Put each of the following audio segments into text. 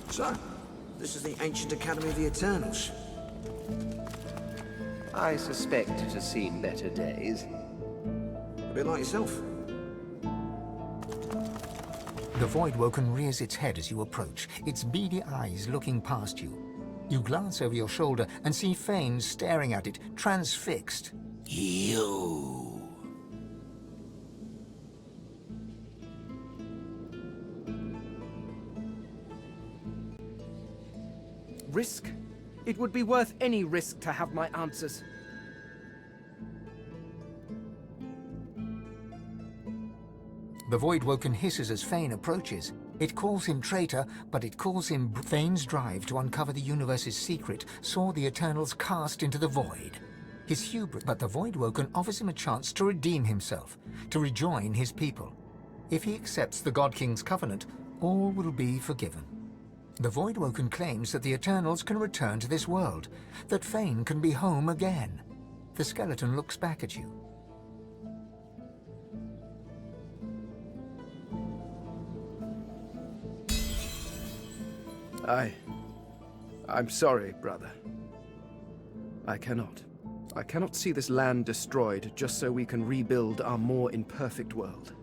So, this is the ancient Academy of the Eternals. I suspect it has seen better days. A bit like yourself. The Voidwoken rears its head as you approach, its beady eyes looking past you. You glance over your shoulder and see Fane staring at it, transfixed. You. Risk? It would be worth any risk to have my answers. The Voidwoken hisses as Fane approaches. It calls him traitor, but it calls him... Fane's drive to uncover the universe's secret saw the Eternals cast into the void. His hubris, but the Voidwoken offers him a chance to redeem himself, to rejoin his people. If he accepts the God King's covenant, all will be forgiven. The Voidwoken claims that the Eternals can return to this world, that Fane can be home again. The skeleton looks back at you. I'm sorry, brother. I cannot see this land destroyed just so we can rebuild our more imperfect world.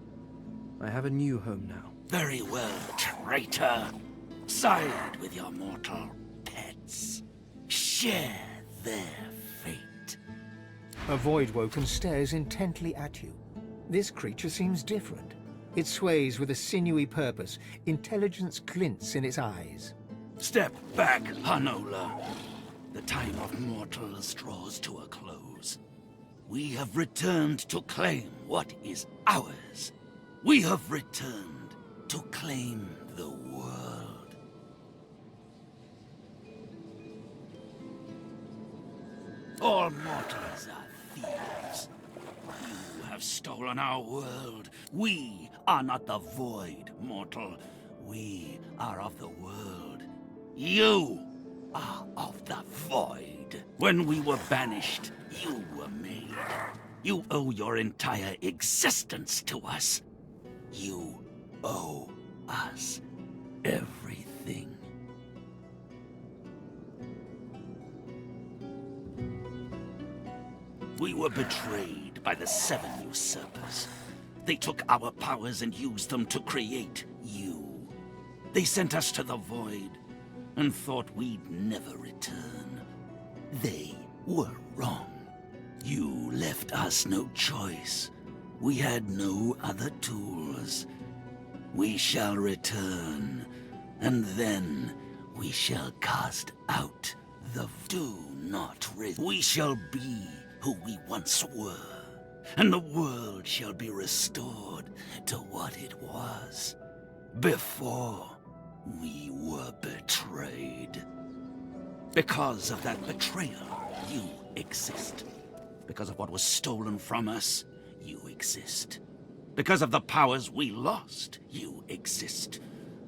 I have a new home now. Very well, traitor. Side with your mortal pets. Share their fate. A Voidwoken stares intently at you. This creature seems different. It sways with a sinewy purpose. Intelligence glints in its eyes. Step back, Hanola. The time of mortals draws to a close. We have returned to claim what is ours. We have returned to claim the world. All mortals are thieves. You have stolen our world. We are not the void, mortal. We are of the world. You are of the void. When we were banished, you were made. You owe your entire existence to us. You owe us everything. We were betrayed by the 7 usurpers. They took our powers and used them to create you. They sent us to the void and thought we'd never return. They were wrong. You left us no choice. We had no other tools. We shall return, and then we shall cast out the... Do not risk. We shall be who we once were, and the world shall be restored to what it was before we were betrayed. Because of that betrayal, you exist. Because of what was stolen from us, you exist. Because of the powers we lost, you exist.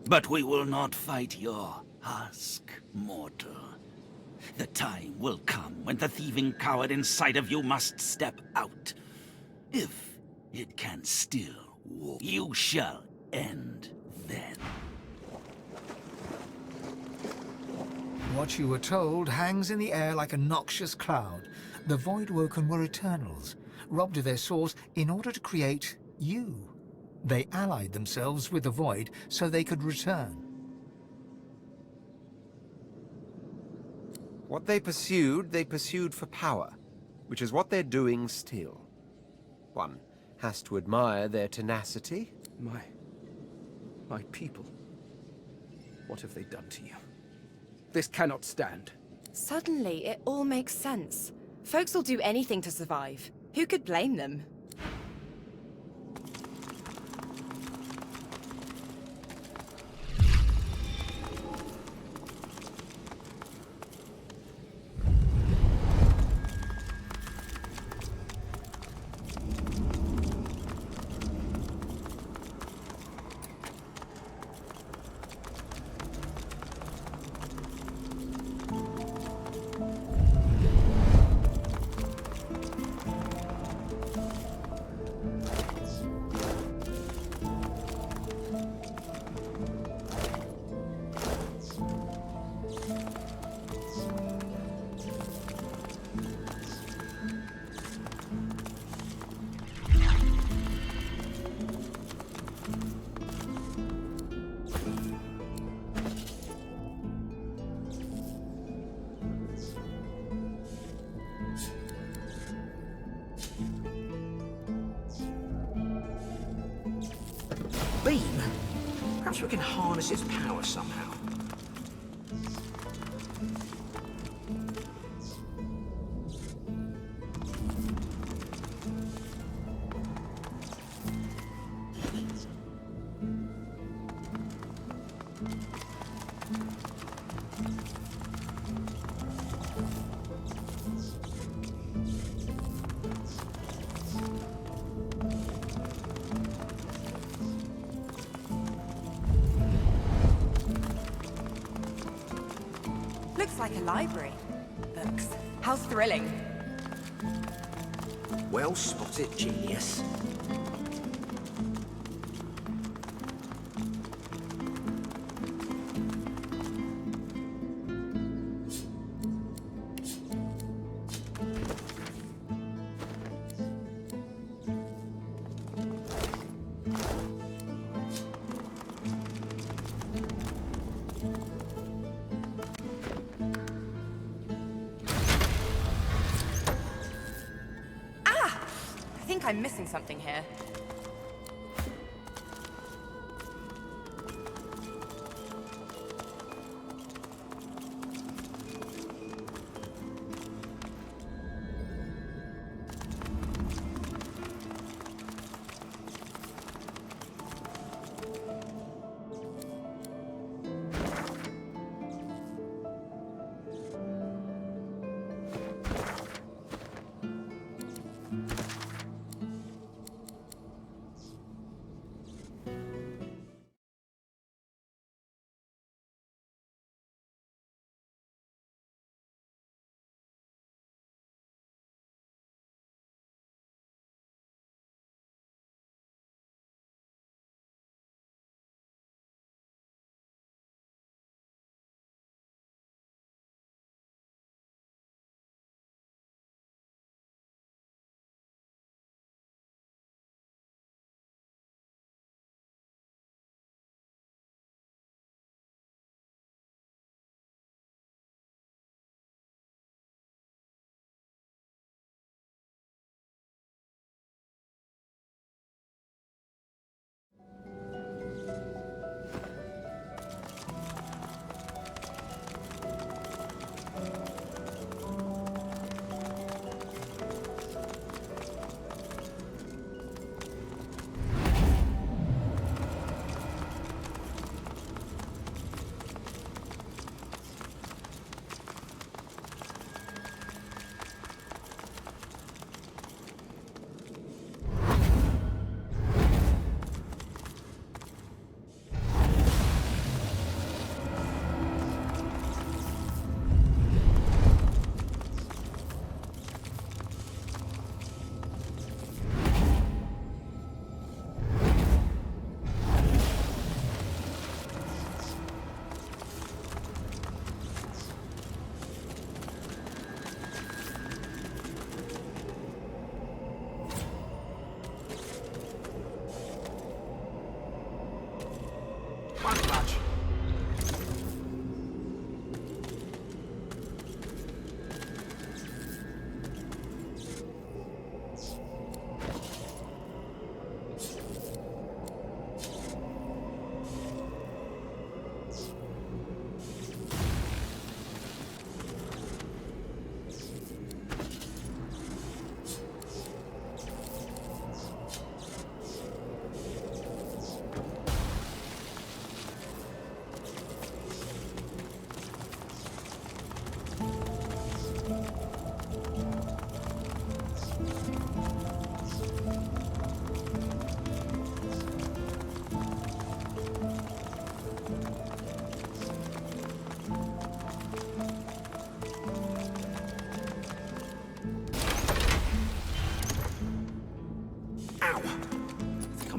But we will not fight your husk, mortal. The time will come when the thieving coward inside of you must step out. If it can still walk, you shall end then. What you were told hangs in the air like a noxious cloud. The Voidwoken were Eternals, robbed of their source in order to create you. They allied themselves with the Void so they could return. What they pursued for power, which is what they're doing still. One has to admire their tenacity. My people. What have they done to you? This cannot stand. Suddenly, it all makes sense. Folks will do anything to survive. Who could blame them? Perhaps we can harness its power somehow. Looks like a library. Books. How thrilling. Well spotted, genius. I think I'm missing something here.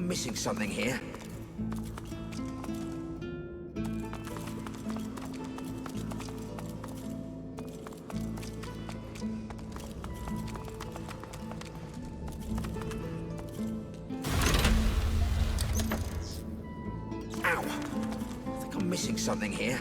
Missing something here. Ow! I think I'm missing something here.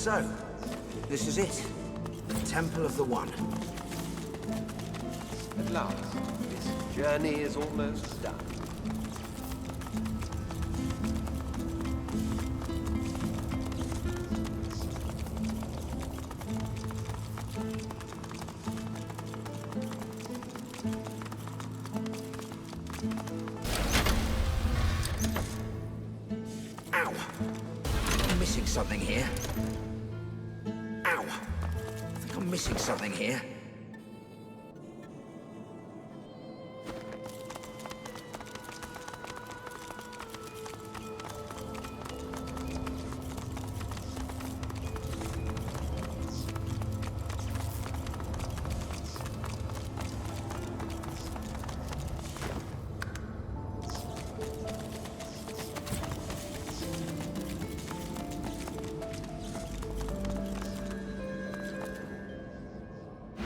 So, this is it. The Temple of the One. At last, this journey is almost done. Ow! I'm missing something here. Ow! I think I'm missing something here.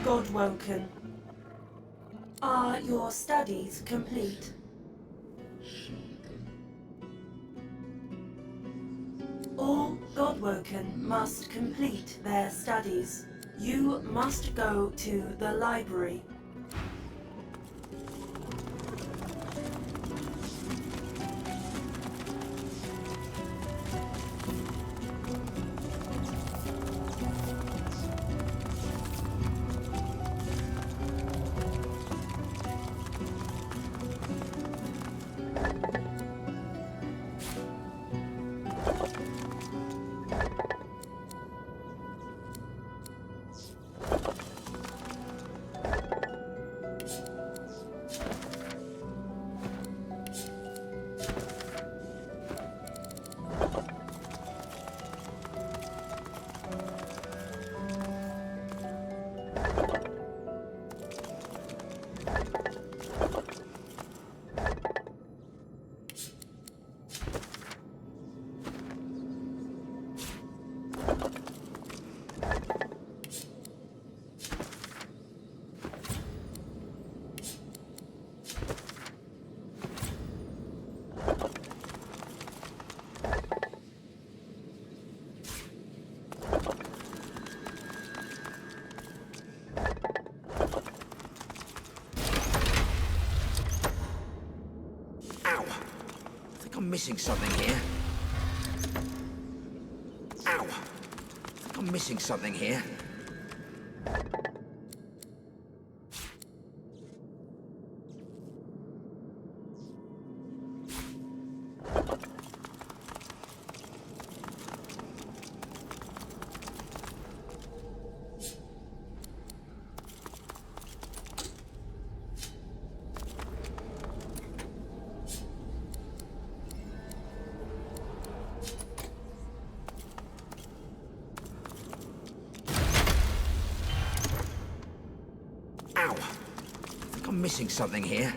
Godwoken. Are your studies complete? All Godwoken must complete their studies. You must go to the library. I'm missing something here. Ow! I think I'm missing something here. Ow! I think I'm missing something here.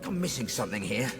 I'm missing something here.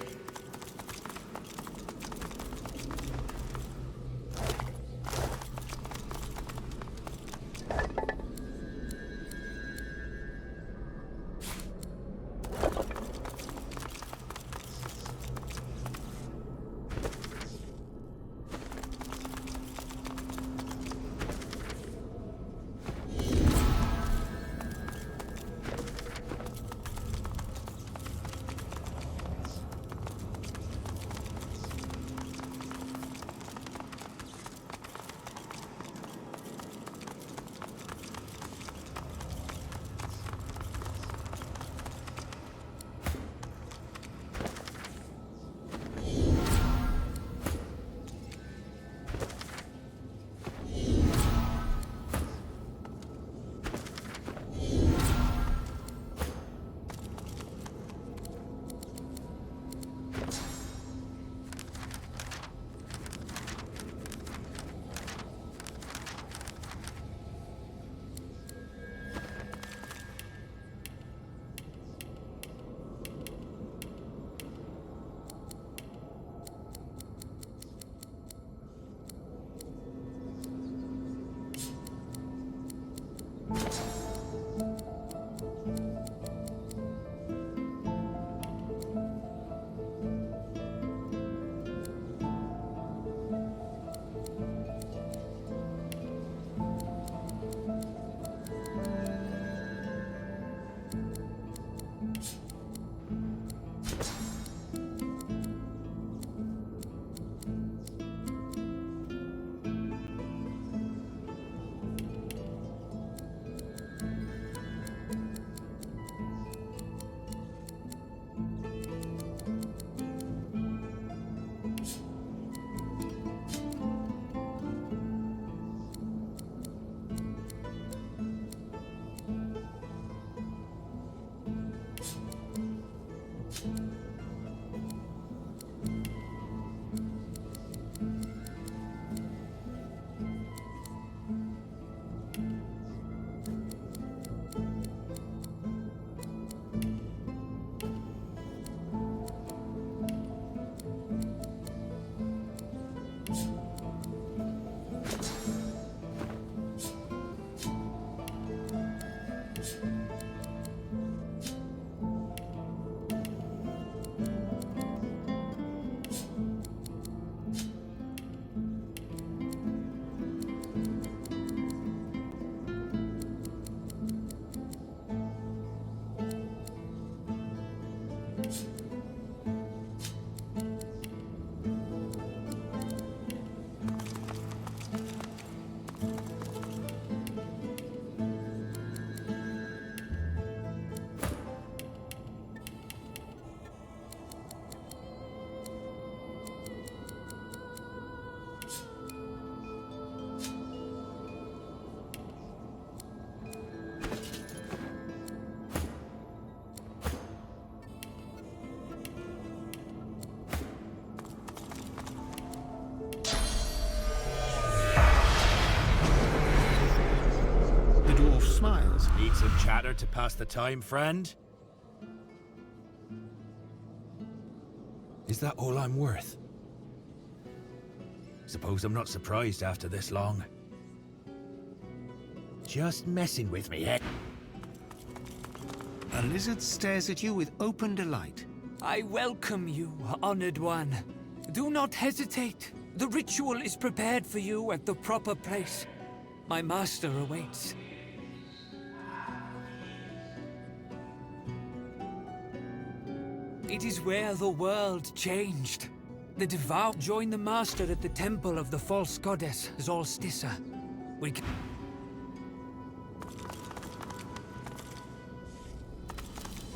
Smiles. Need some chatter to pass the time, friend? Is that all I'm worth? Suppose I'm not surprised after this long. Just messing with me, eh? A lizard stares at you with open delight. I welcome you, honored one. Do not hesitate. The ritual is prepared for you at the proper place. My master awaits. It is where the world changed. The devout join the master at the temple of the false goddess, Solstice. We can...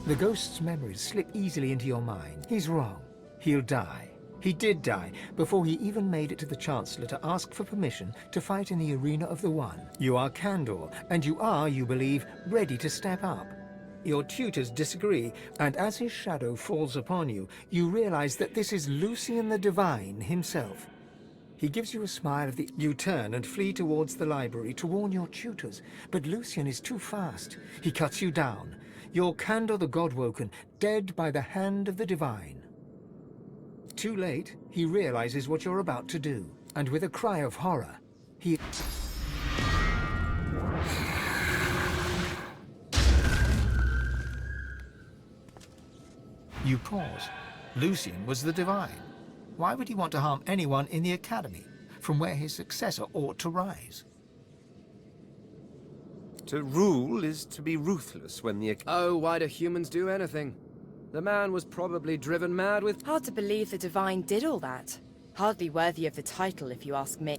The ghost's memories slip easily into your mind. He's wrong. He'll die. He did die before he even made it to the Chancellor to ask for permission to fight in the Arena of the One. You are Kandor, and you are, you believe, ready to step up. Your tutors disagree, and as his shadow falls upon you, you realize that this is Lucian the Divine himself. He gives you a smile of the... You turn and flee towards the library to warn your tutors, but Lucian is too fast. He cuts you down. Your Kandor the Godwoken, dead by the hand of the Divine. Too late, he realizes what you're about to do, and with a cry of horror, he... You pause. Lucian was the Divine. Why would he want to harm anyone in the Academy, from where his successor ought to rise? To rule is to be ruthless when the... Oh, why do humans do anything? The man was probably driven mad with... Hard to believe the Divine did all that. Hardly worthy of the title, if you ask me.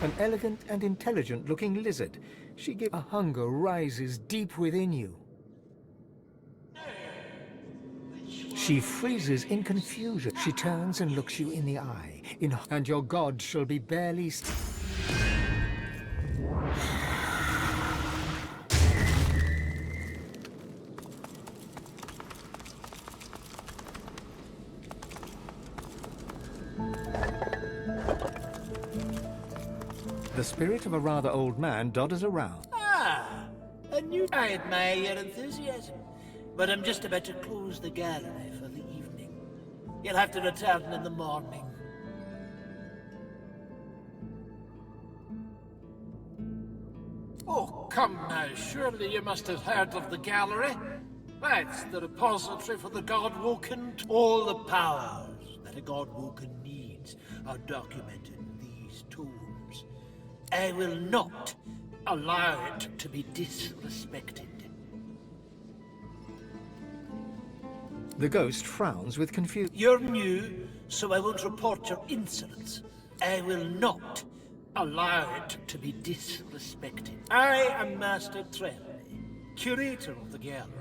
An elegant and intelligent-looking lizard. She gives... A hunger rises deep within you. She freezes in confusion. She turns and looks you in the eye. And your god shall be barely... The spirit of a rather old man dodders around. Ah, I admire your enthusiasm, but I'm just about to close the gallery for the evening. You'll have to return in the morning. Oh, come now, surely you must have heard of the gallery. That's the repository for the Godwoken. All the powers that a Godwoken needs are documented in these tomes. I will not allow it to be disrespected. The ghost frowns with confusion. You're new, so I won't report your insolence. I will not allow it to be disrespected. I am Master Trelawny, curator of the gallery.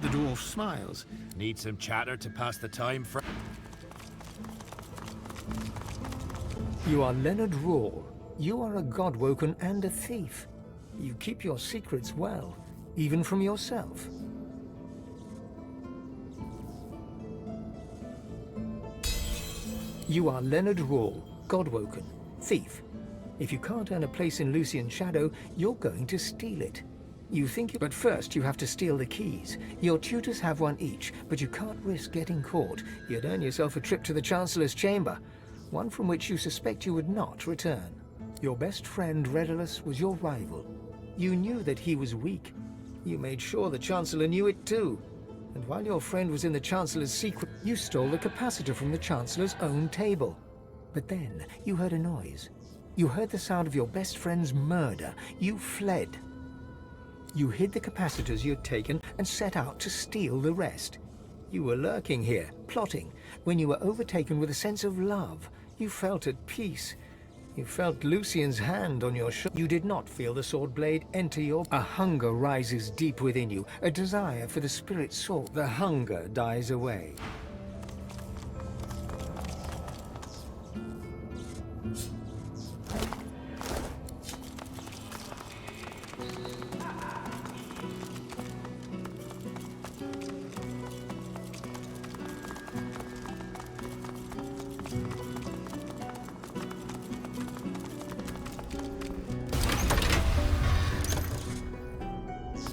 The dwarf smiles. Need some chatter to pass the time, friend? You are Leonard Rawle. You are a Godwoken and a thief. You keep your secrets well, even from yourself. You are Leonard Rawle, Godwoken, thief. If you can't earn a place in Lucian's shadow, you're going to steal it. You think but first you have to steal the keys. Your tutors have one each, but you can't risk getting caught. You'd earn yourself a trip to the Chancellor's chamber, one from which you suspect you would not return. Your best friend, Redulus, was your rival. You knew that he was weak. You made sure the Chancellor knew it too. And while your friend was in the Chancellor's secret, you stole the capacitor from the Chancellor's own table. But then you heard a noise. You heard the sound of your best friend's murder. You fled. You hid the capacitors you had taken and set out to steal the rest. You were lurking here, plotting, when you were overtaken with a sense of love. You felt at peace. You felt Lucian's hand on your shoulder. You did not feel the sword blade enter your... A hunger rises deep within you, a desire for the spirit sword. The hunger dies away.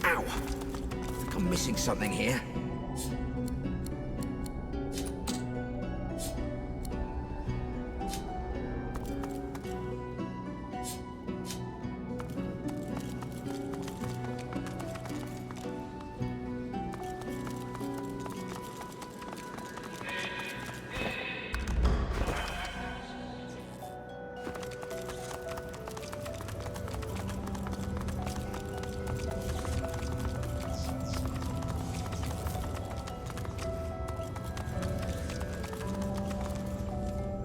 Ow! I think I'm missing something here.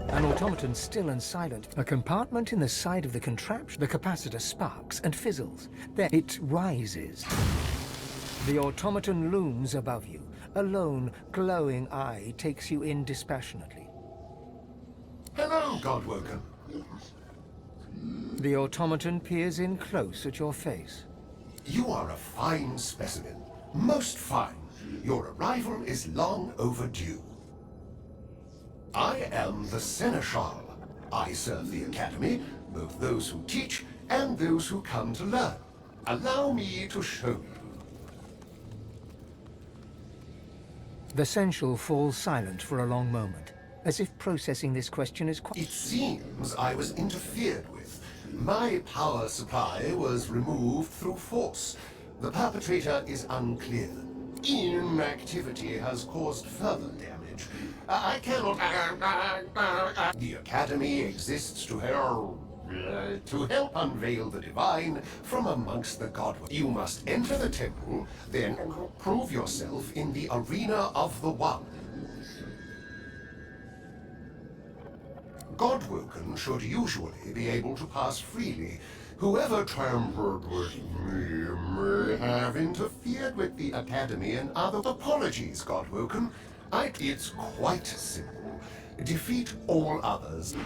An automaton still and silent. A compartment in the side of the contraption. The capacitor sparks and fizzles. Then it rises. The automaton looms above you. A lone, glowing eye takes you in dispassionately. Hello, Godwoken. The automaton peers in close at your face. You are a fine specimen. Most fine. Your arrival is long overdue. I am the Seneschal. I serve the Academy, both those who teach and those who come to learn. Allow me to show you. The Seneschal falls silent for a long moment, as if processing this question is quite... It seems I was interfered with. My power supply was removed through force. The perpetrator is unclear. Inactivity has caused further damage. I cannot... The Academy exists to help unveil the divine from amongst the god. You must enter the temple, then prove yourself in the arena of the One. Godwoken should usually be able to pass freely. Whoever tampered with me may have interfered with the Academy and other... Apologies, Godwoken. It's quite simple. Defeat all others.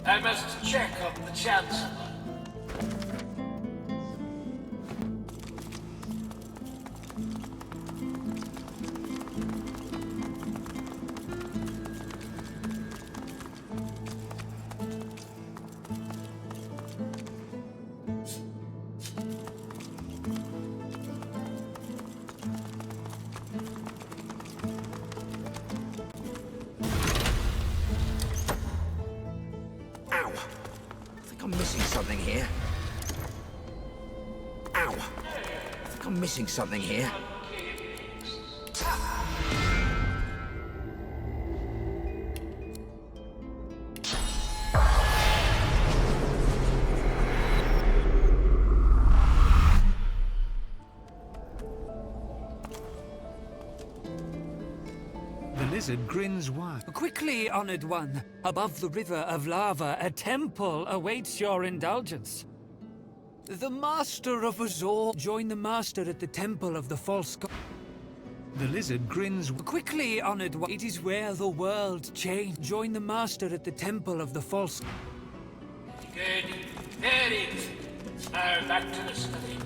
I must check on the Chancellor. I'm missing something here. Ow! I think I'm missing something here. The lizard grins wide. Quickly, honored one. Above the river of lava, a temple awaits your indulgence. The master of Azor. Join the master at the temple of the false god. The lizard grins. Quickly, honored one. It is where the world change. Join the master at the temple of the false. Good. Very good. Now back to the study.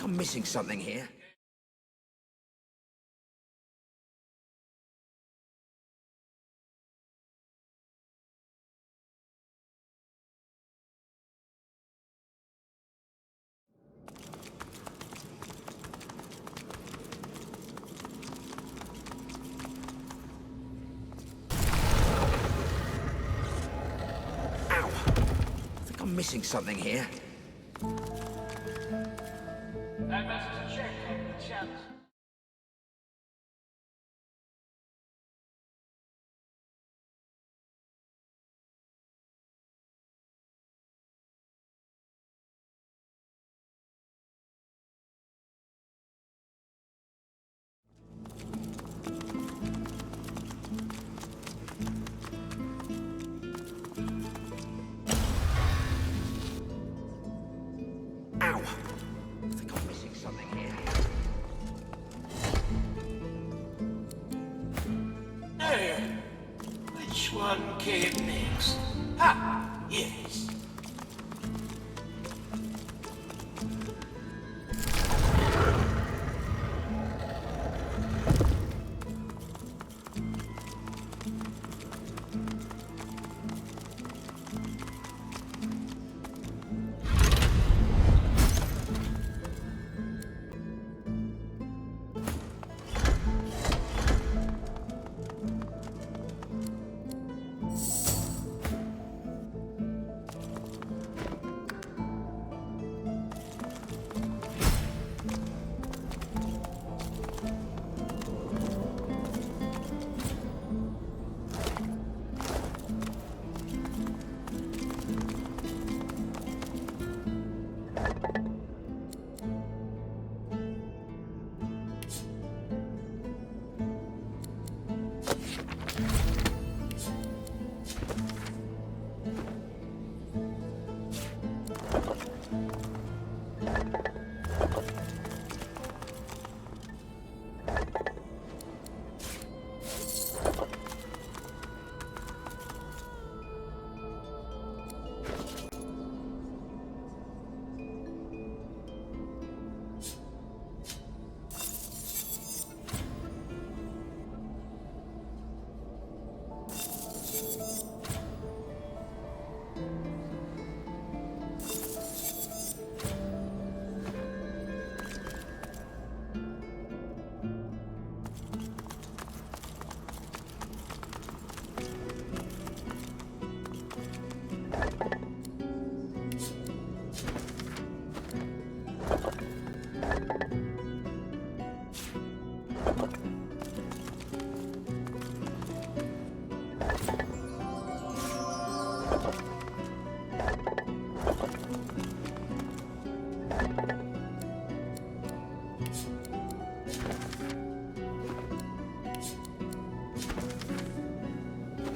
think I'm missing something here. Ow! I think I'm missing something here. I must check on the chance. Ow! I think I'm missing something here. Which one came next? Ah, yes.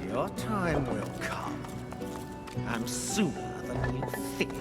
Your time will come, and sooner than you think.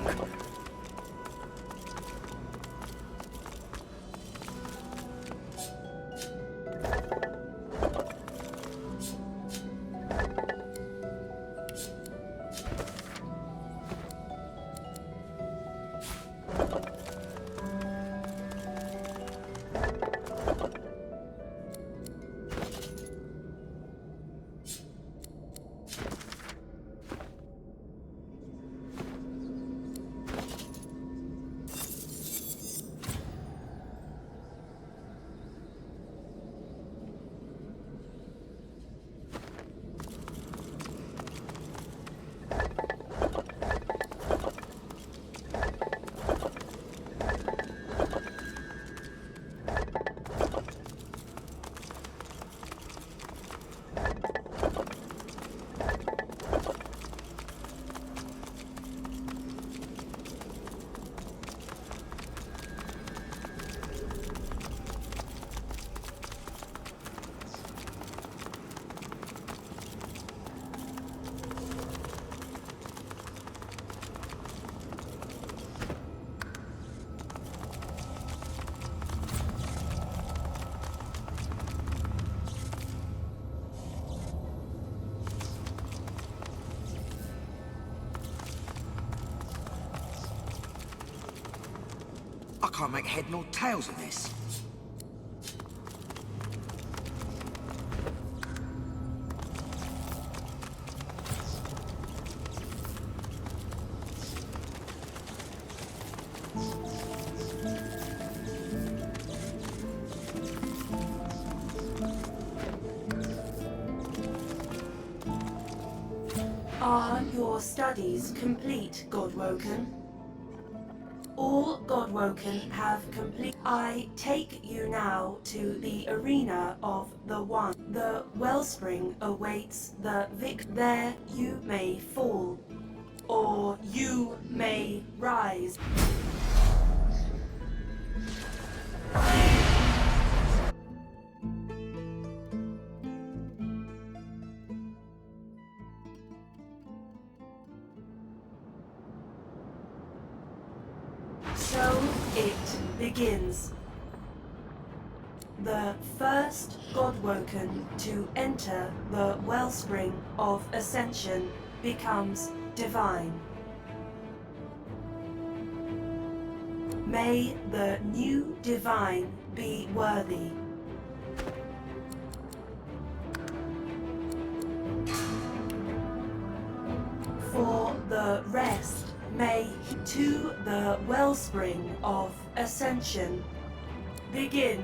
I can't make head nor tails of this. Are your studies complete, Godwoken? All Godwoken have complete. I take you now to the arena of the One. The wellspring awaits the there you may fall, or you may rise. So it begins. The first Godwoken to enter the wellspring of ascension becomes divine. May the new divine be worthy. For the rest, may to the wellspring of ascension begin.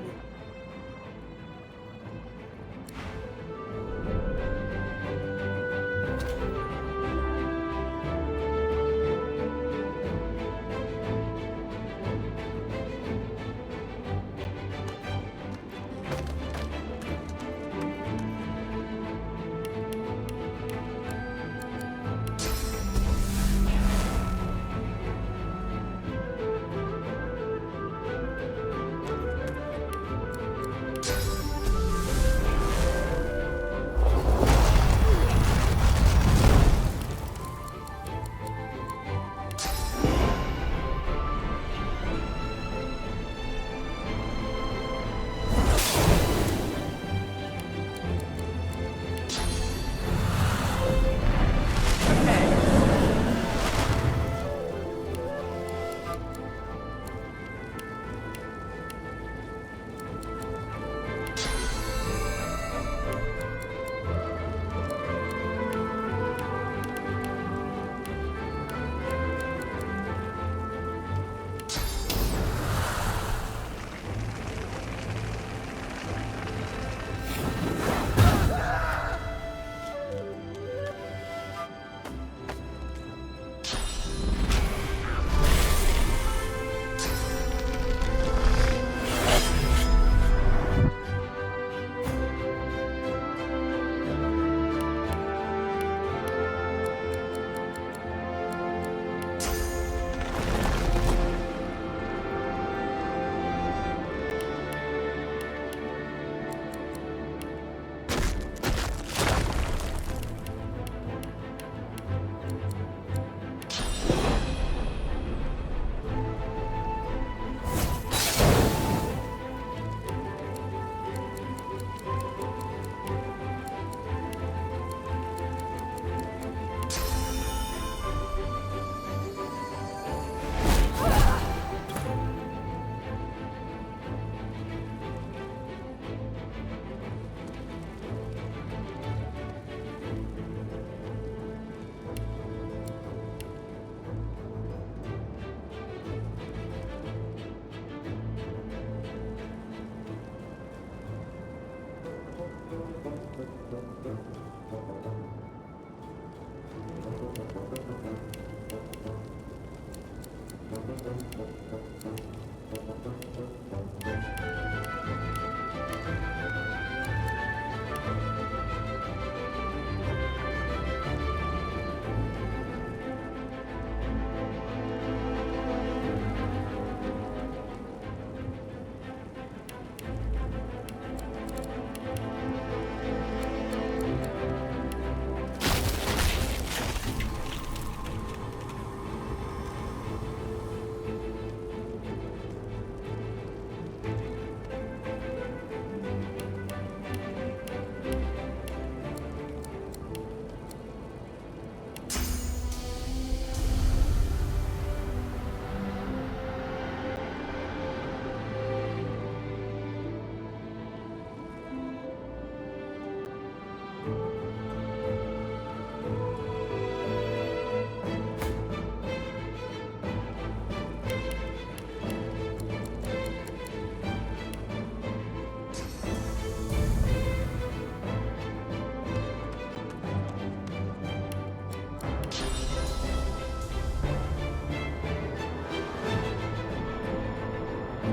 I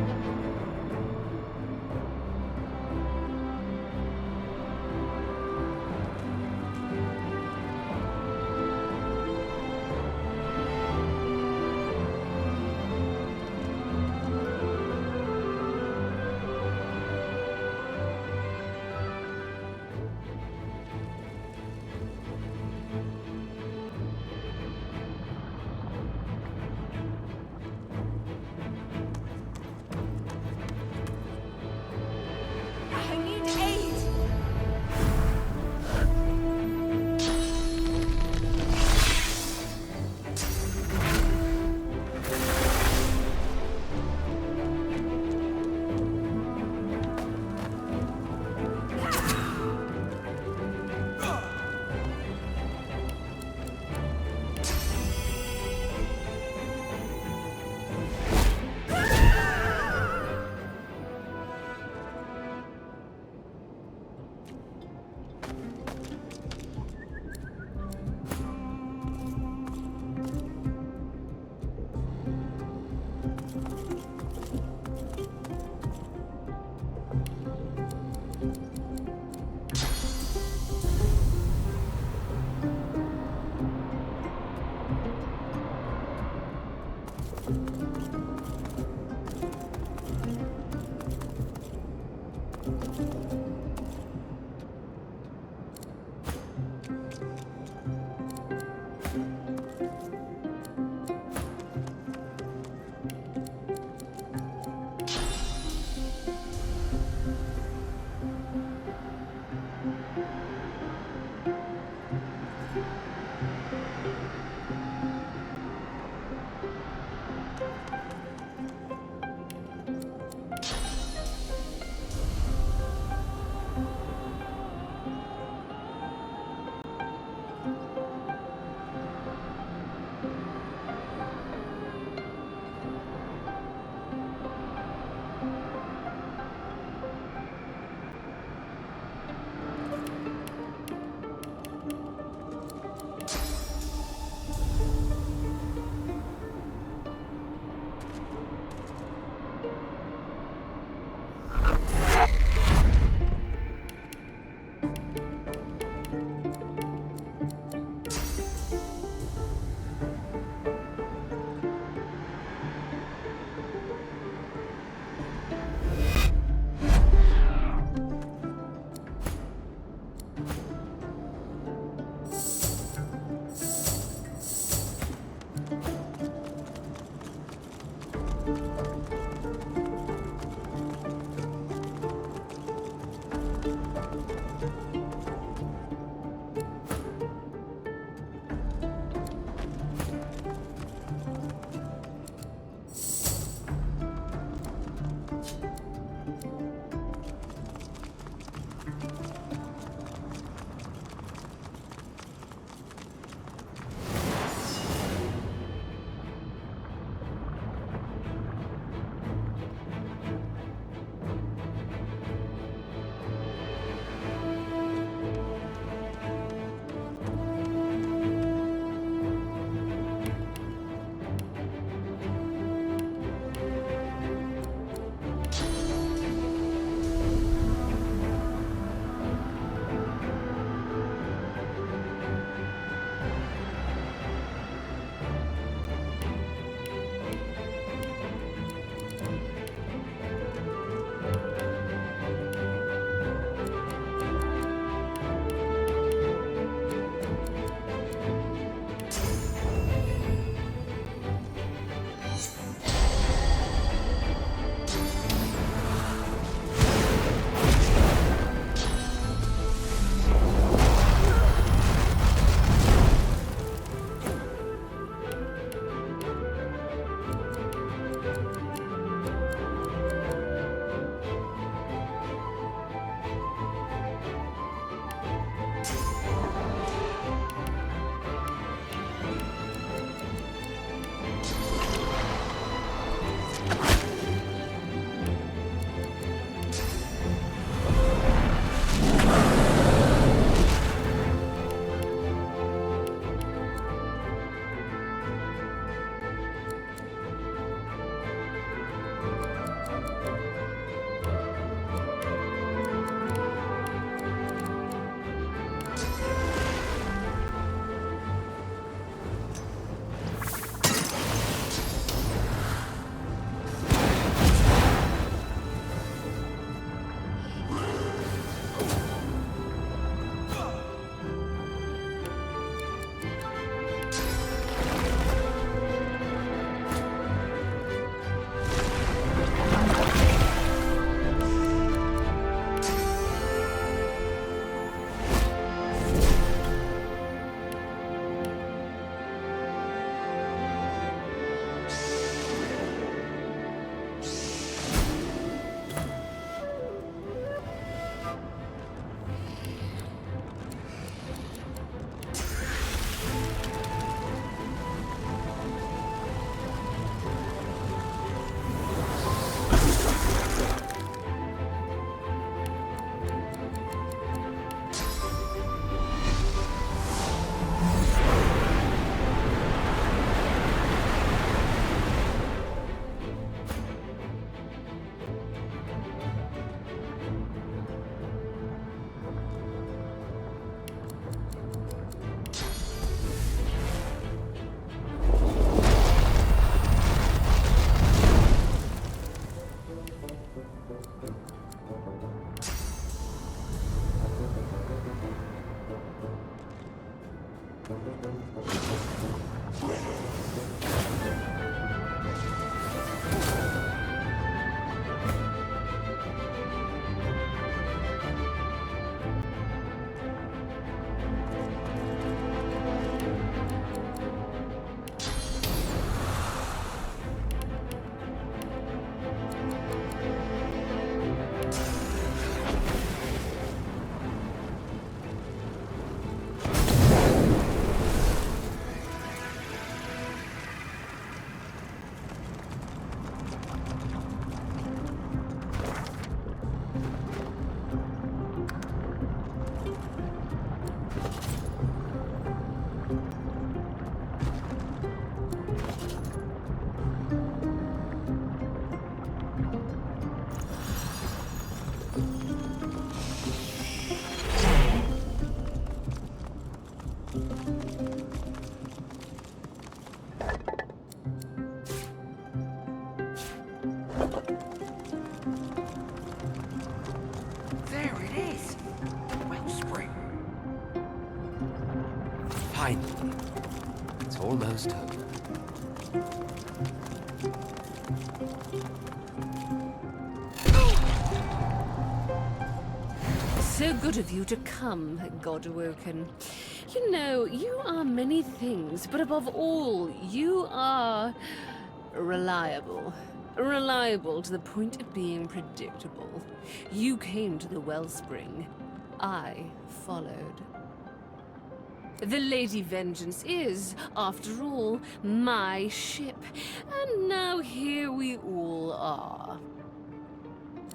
need aid! There it is. Wellspring. Finally. It's almost over. So good of you to come, Godwoken. You know, you are many things, but above all, you are reliable. Reliable to the point of being predictable. You came to the Wellspring. I followed. The Lady Vengeance is, after all, my ship. And now here we all are.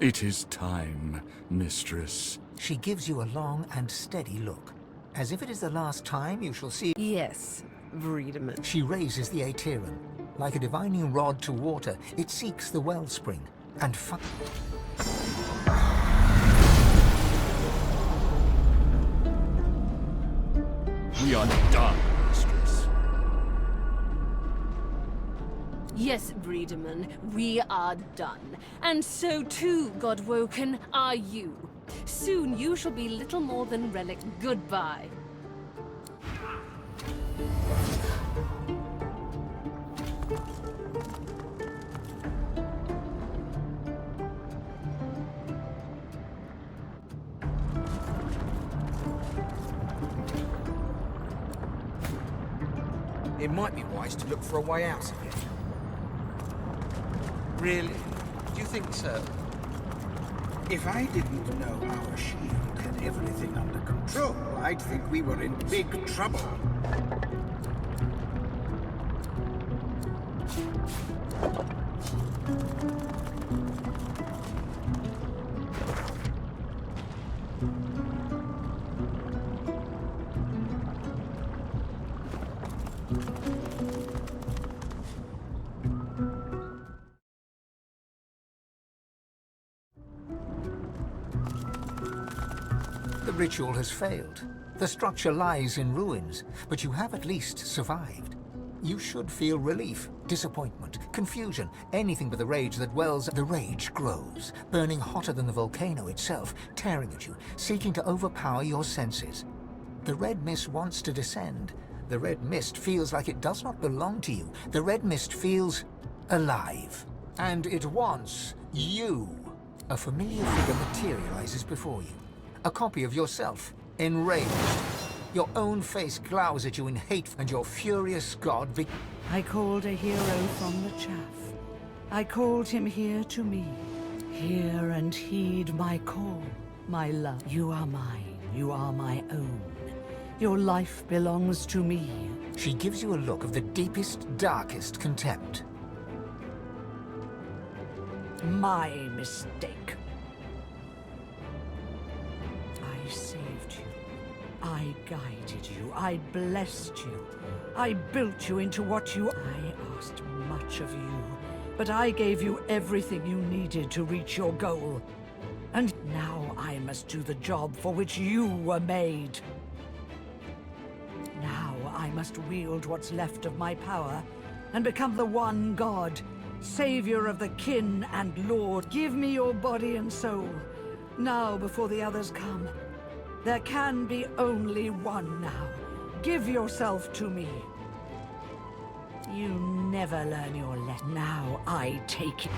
It is time, mistress. She gives you a long and steady look, as if it is the last time you shall see. Yes, Breedeman. She raises the Aeteran. Like a divining rod to water, it seeks the wellspring, and We are done, mistress. Yes, Breedeman, we are done. And so too, Godwoken, are you. Soon you shall be little more than relic. Goodbye. It might be wise to look for a way out of here. Really? Do you think so? If I didn't know our shield had everything under control, I'd think we were in big trouble. the ritual has failed. The structure lies in ruins, but you have at least survived. You should feel relief, disappointment, confusion, anything but the rage that wells. The rage grows, burning hotter than the volcano itself, tearing at you, seeking to overpower your senses. The red mist wants to descend. The red mist feels like it does not belong to you. The red mist feels alive. And it wants you. A familiar figure materializes before you. A copy of yourself, enraged. Your own face glowers at you in hate, and your furious god I called a hero from the chaff. I called him here to me. Hear and heed my call, my love. You are mine. You are my own. Your life belongs to me. She gives you a look of the deepest, darkest contempt. My mistake. I saved you. I guided you. I blessed you. I built you into what you... I asked much of you, but I gave you everything you needed to reach your goal. And now I must do the job for which you were made. Now I must wield what's left of my power and become the one god, savior of the kin and lord. Give me your body and soul, now before the others come. There can be only one now. Give yourself to me. You never learn your lesson. Now I take it.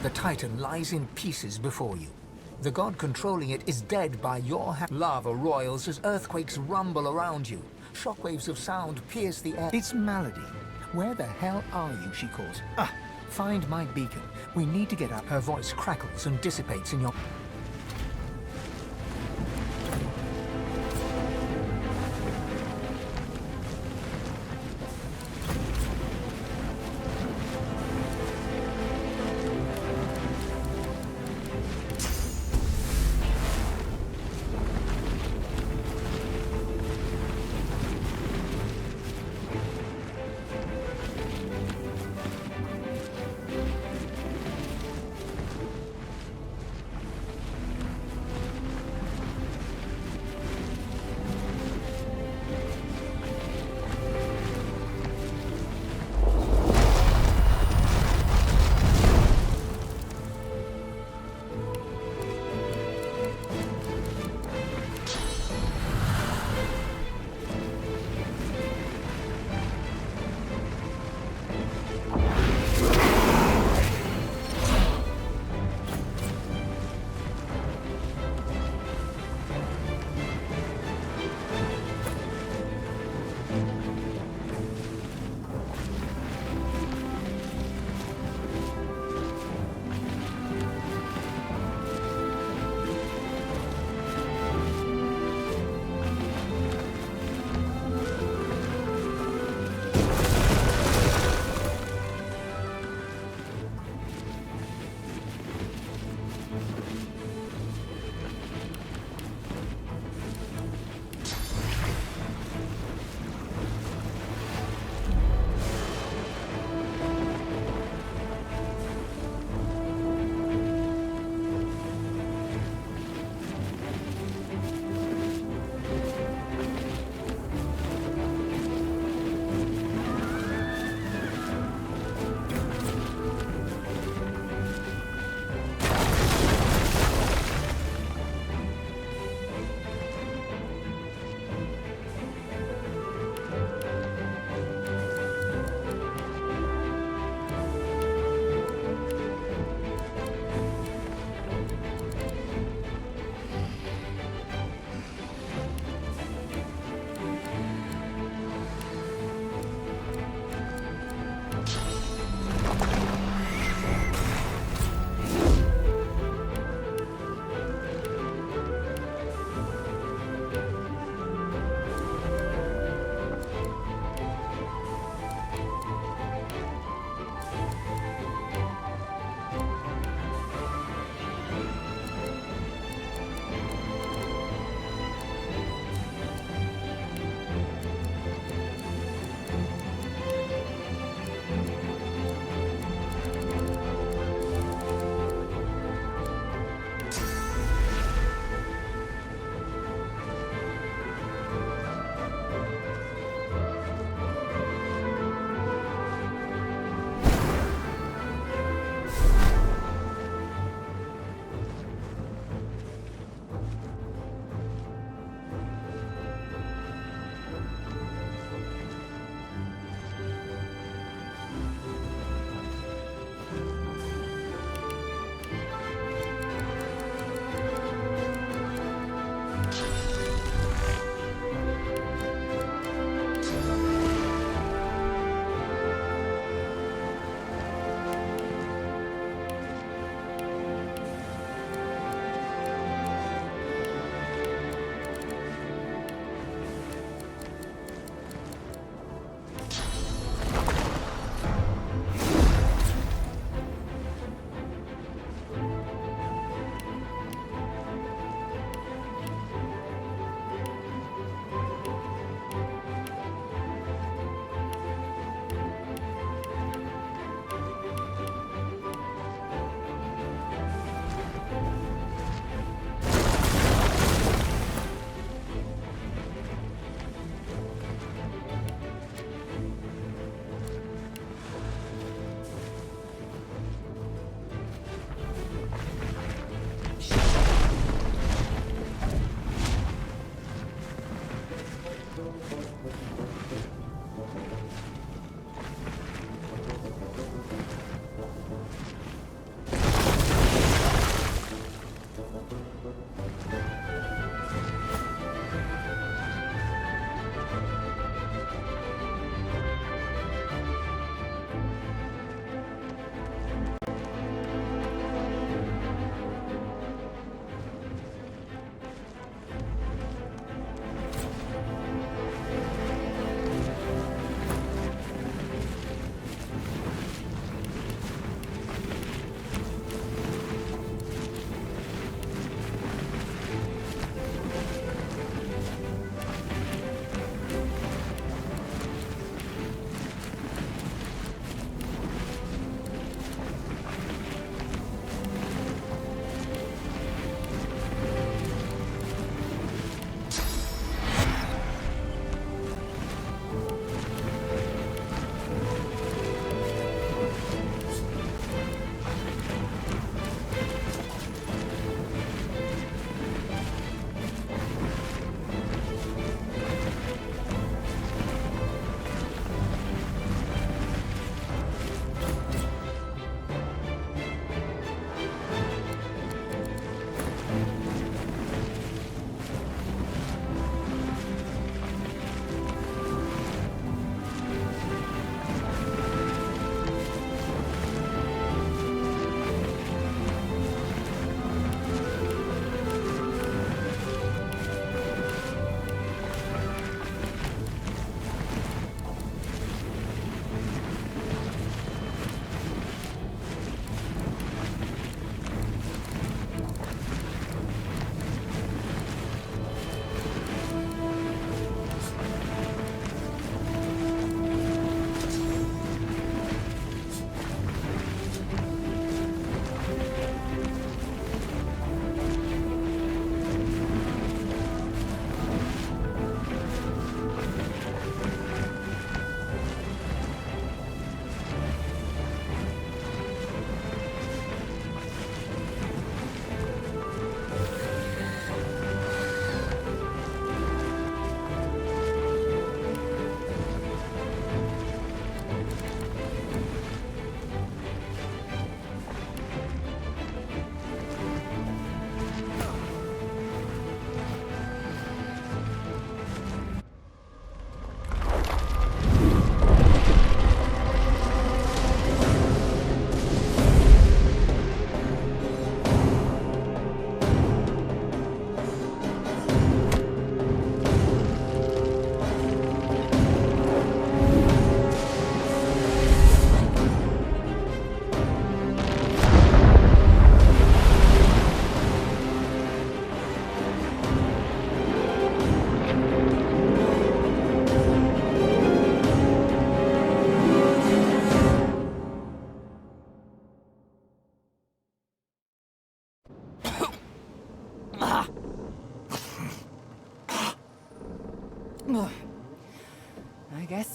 The Titan lies in pieces before you. The god controlling it is dead by your hand. Lava roils as earthquakes rumble around you. Shockwaves of sound pierce the air. It's Malady. Where the hell are you, she calls. Ah, find my beacon. We need to get up. Her voice crackles and dissipates in your...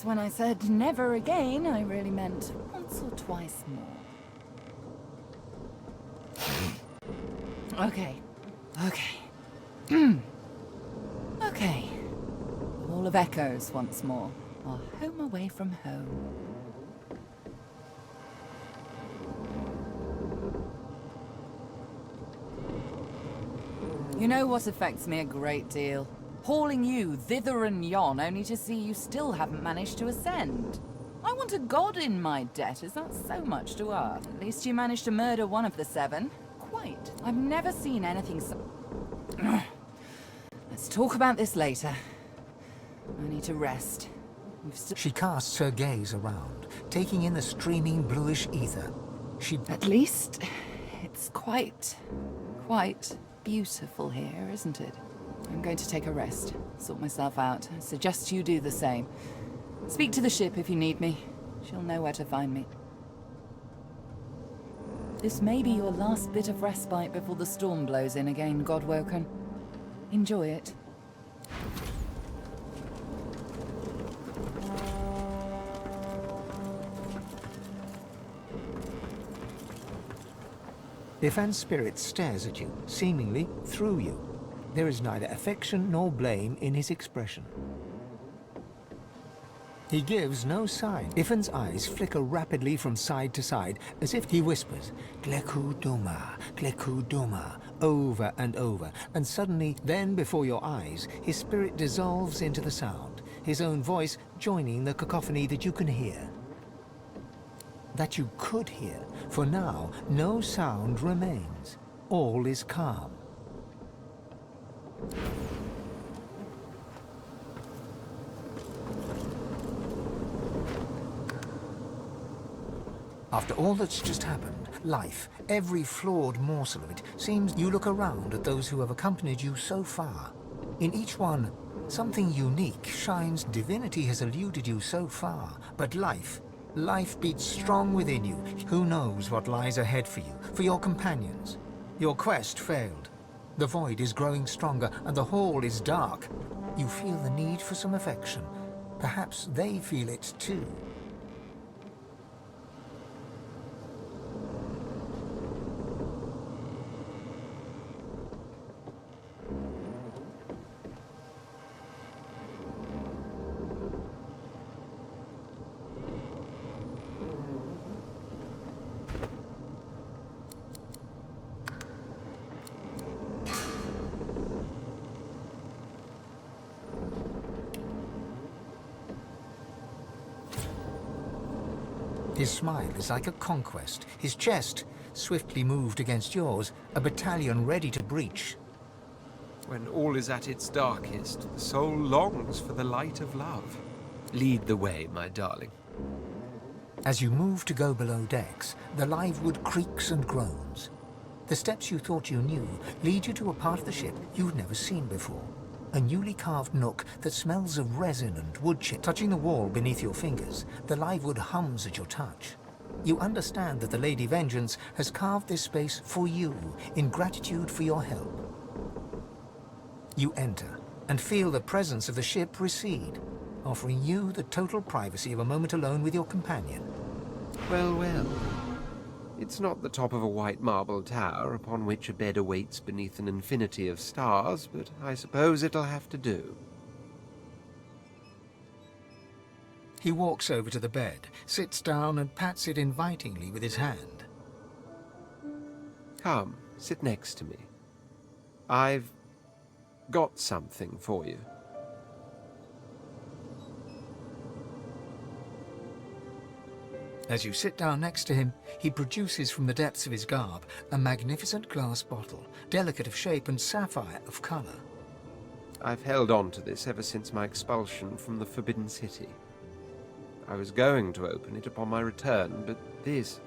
guess when I said never again, I really meant once or twice more. Okay. Okay. Hall of Echoes once more. Our home away from home. You know what affects me a great deal? Hauling you thither and yon only to see you still haven't managed to ascend. I want a god in my debt. Is that so much to ask? At least you managed to murder one of the 7. Quite. I've never seen anything so... Let's talk about this later. I need to rest. She casts her gaze around, taking in the streaming bluish ether. At least it's quite beautiful here, isn't it? I'm going to take a rest, sort myself out. I suggest you do the same. Speak to the ship if you need me. She'll know where to find me. This may be your last bit of respite before the storm blows in again, Godwoken. Enjoy it. Ifan's spirit stares at you, seemingly through you. There is neither affection nor blame in his expression. He gives no sign. Ifan's eyes flicker rapidly from side to side, as if he whispers, Gleku Duma, over and over, and suddenly, then before your eyes, his spirit dissolves into the sound, his own voice joining the cacophony that you can hear. That you could hear, for now no sound remains. All is calm. After all that's just happened, life, every flawed morsel of it, seems you look around at those who have accompanied you so far. In each one, something unique shines. Divinity has eluded you so far, but life beats strong within you. Who knows what lies ahead for you, for your companions? Your quest failed. The void is growing stronger, and the hall is dark. You feel the need for some affection. Perhaps they feel it too. His smile is like a conquest. His chest swiftly moved against yours, a battalion ready to breach. When all is at its darkest, the soul longs for the light of love. Lead the way, my darling. As you move to go below decks, the live wood creaks and groans. The steps you thought you knew lead you to a part of the ship you've never seen before. A newly carved nook that smells of resin and wood chip. Touching the wall beneath your fingers, the live wood hums at your touch. You understand that the Lady Vengeance has carved this space for you in gratitude for your help. You enter and feel the presence of the ship recede, offering you the total privacy of a moment alone with your companion. Well, well. It's not the top of a white marble tower upon which a bed awaits beneath an infinity of stars, but I suppose it'll have to do. He walks over to the bed, sits down and pats it invitingly with his hand. Come, sit next to me. I've got something for you. As you sit down next to him, he produces from the depths of his garb a magnificent glass bottle, delicate of shape and sapphire of color. I've held on to this ever since my expulsion from the Forbidden City. I was going to open it upon my return, but this...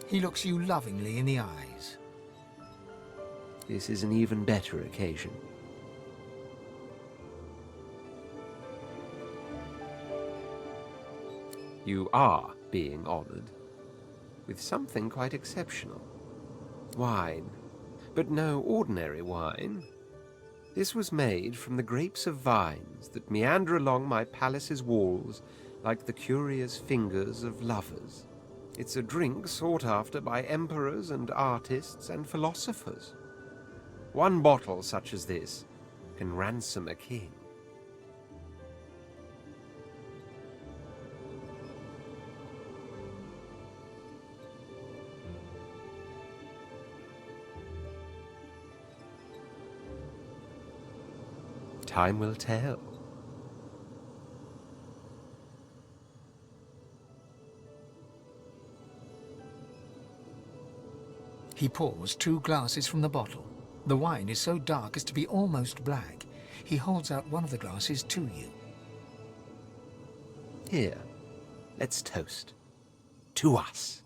He looks you lovingly in the eyes. This is an even better occasion. You are being honored with something quite exceptional. Wine, but no ordinary wine. This was made from the grapes of vines that meander along my palace's walls like the curious fingers of lovers. It's a drink sought after by emperors and artists and philosophers. One bottle such as this can ransom a king. Time will tell. He pours 2 glasses from the bottle. The wine is so dark as to be almost black. He holds out one of the glasses to you. Here, let's toast. To us.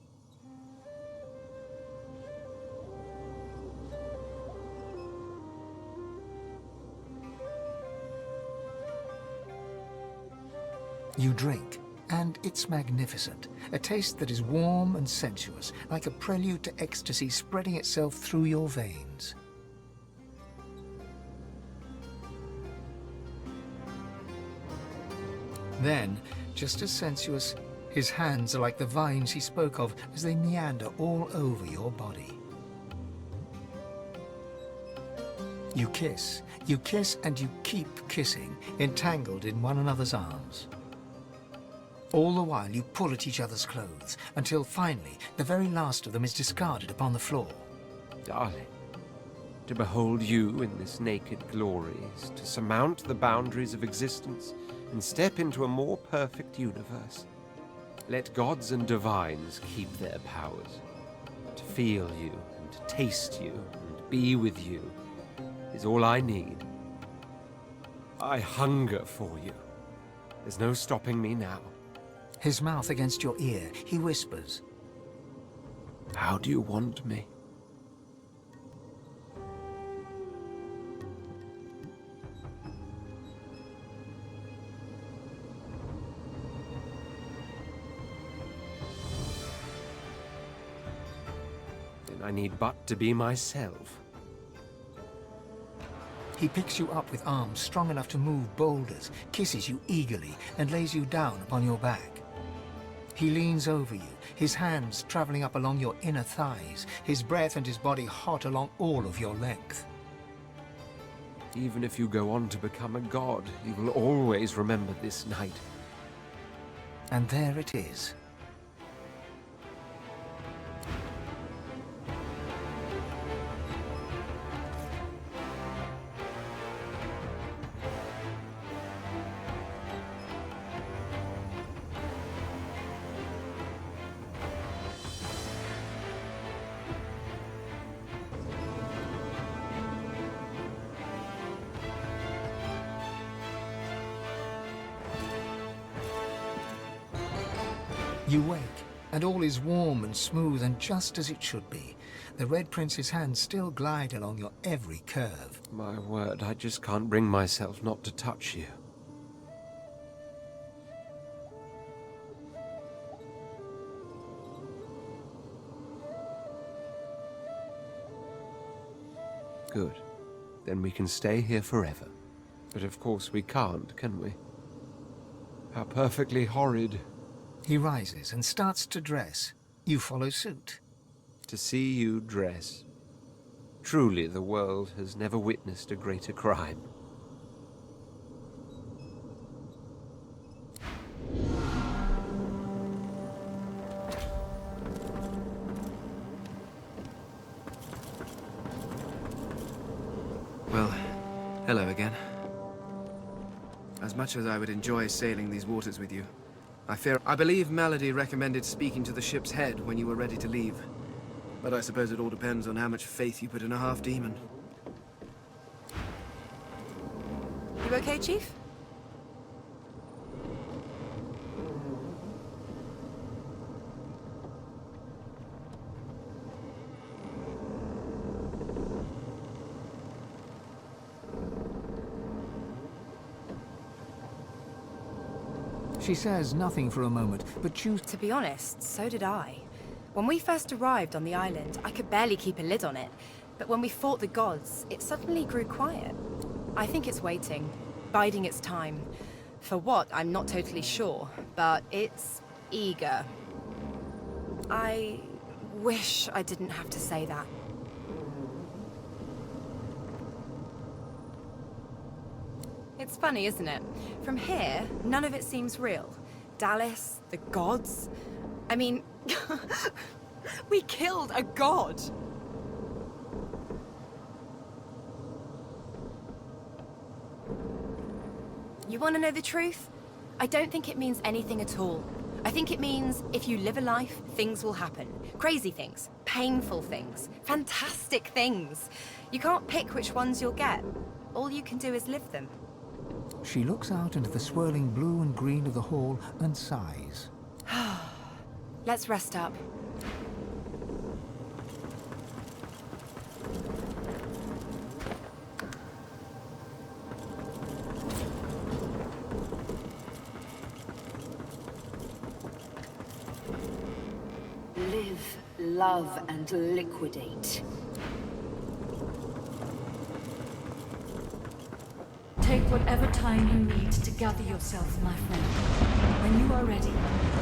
You drink, and it's magnificent. A taste that is warm and sensuous, like a prelude to ecstasy spreading itself through your veins. Then, just as sensuous, his hands are like the vines he spoke of as they meander all over your body. You kiss, and you keep kissing, entangled in one another's arms. All the while you pull at each other's clothes, until finally the very last of them is discarded upon the floor. Darling, to behold you in this naked glory is to surmount the boundaries of existence and step into a more perfect universe. Let gods and divines keep their powers. To feel you and taste you and be with you is all I need. I hunger for you. There's no stopping me now. His mouth against your ear, he whispers. How do you want me? Then I need but to be myself. He picks you up with arms strong enough to move boulders, kisses you eagerly, and lays you down upon your back. He leans over you, his hands traveling up along your inner thighs, his breath and his body hot along all of your length. Even if you go on to become a god, you will always remember this night. And there it is. You wake, and all is warm and smooth and just as it should be. The Red Prince's hands still glide along your every curve. My word, I just can't bring myself not to touch you. Good. Then we can stay here forever. But of course we can't, can we? How perfectly horrid. He rises and starts to dress. You follow suit. To see you dress. Truly, the world has never witnessed a greater crime. Well, hello again. As much as I would enjoy sailing these waters with you, I believe Melody recommended speaking to the ship's head when you were ready to leave. But I suppose it all depends on how much faith you put in a half-demon. You okay, Chief? She says nothing for a moment, but chooses... To be honest, so did I. When we first arrived on the island, I could barely keep a lid on it. But when we fought the gods, it suddenly grew quiet. I think it's waiting, biding its time. For what, I'm not totally sure, but it's eager. I wish I didn't have to say that. It's funny, isn't it? From here, none of it seems real. Dallas, the gods. I mean, we killed a god! You want to know the truth? I don't think it means anything at all. I think it means if you live a life, things will happen. Crazy things, painful things, fantastic things. You can't pick which ones you'll get. All you can do is live them. She looks out into the swirling blue and green of the hall and sighs. Let's rest up. Live, love, and liquidate. Take whatever time you need to gather yourself, my friend. When you are ready,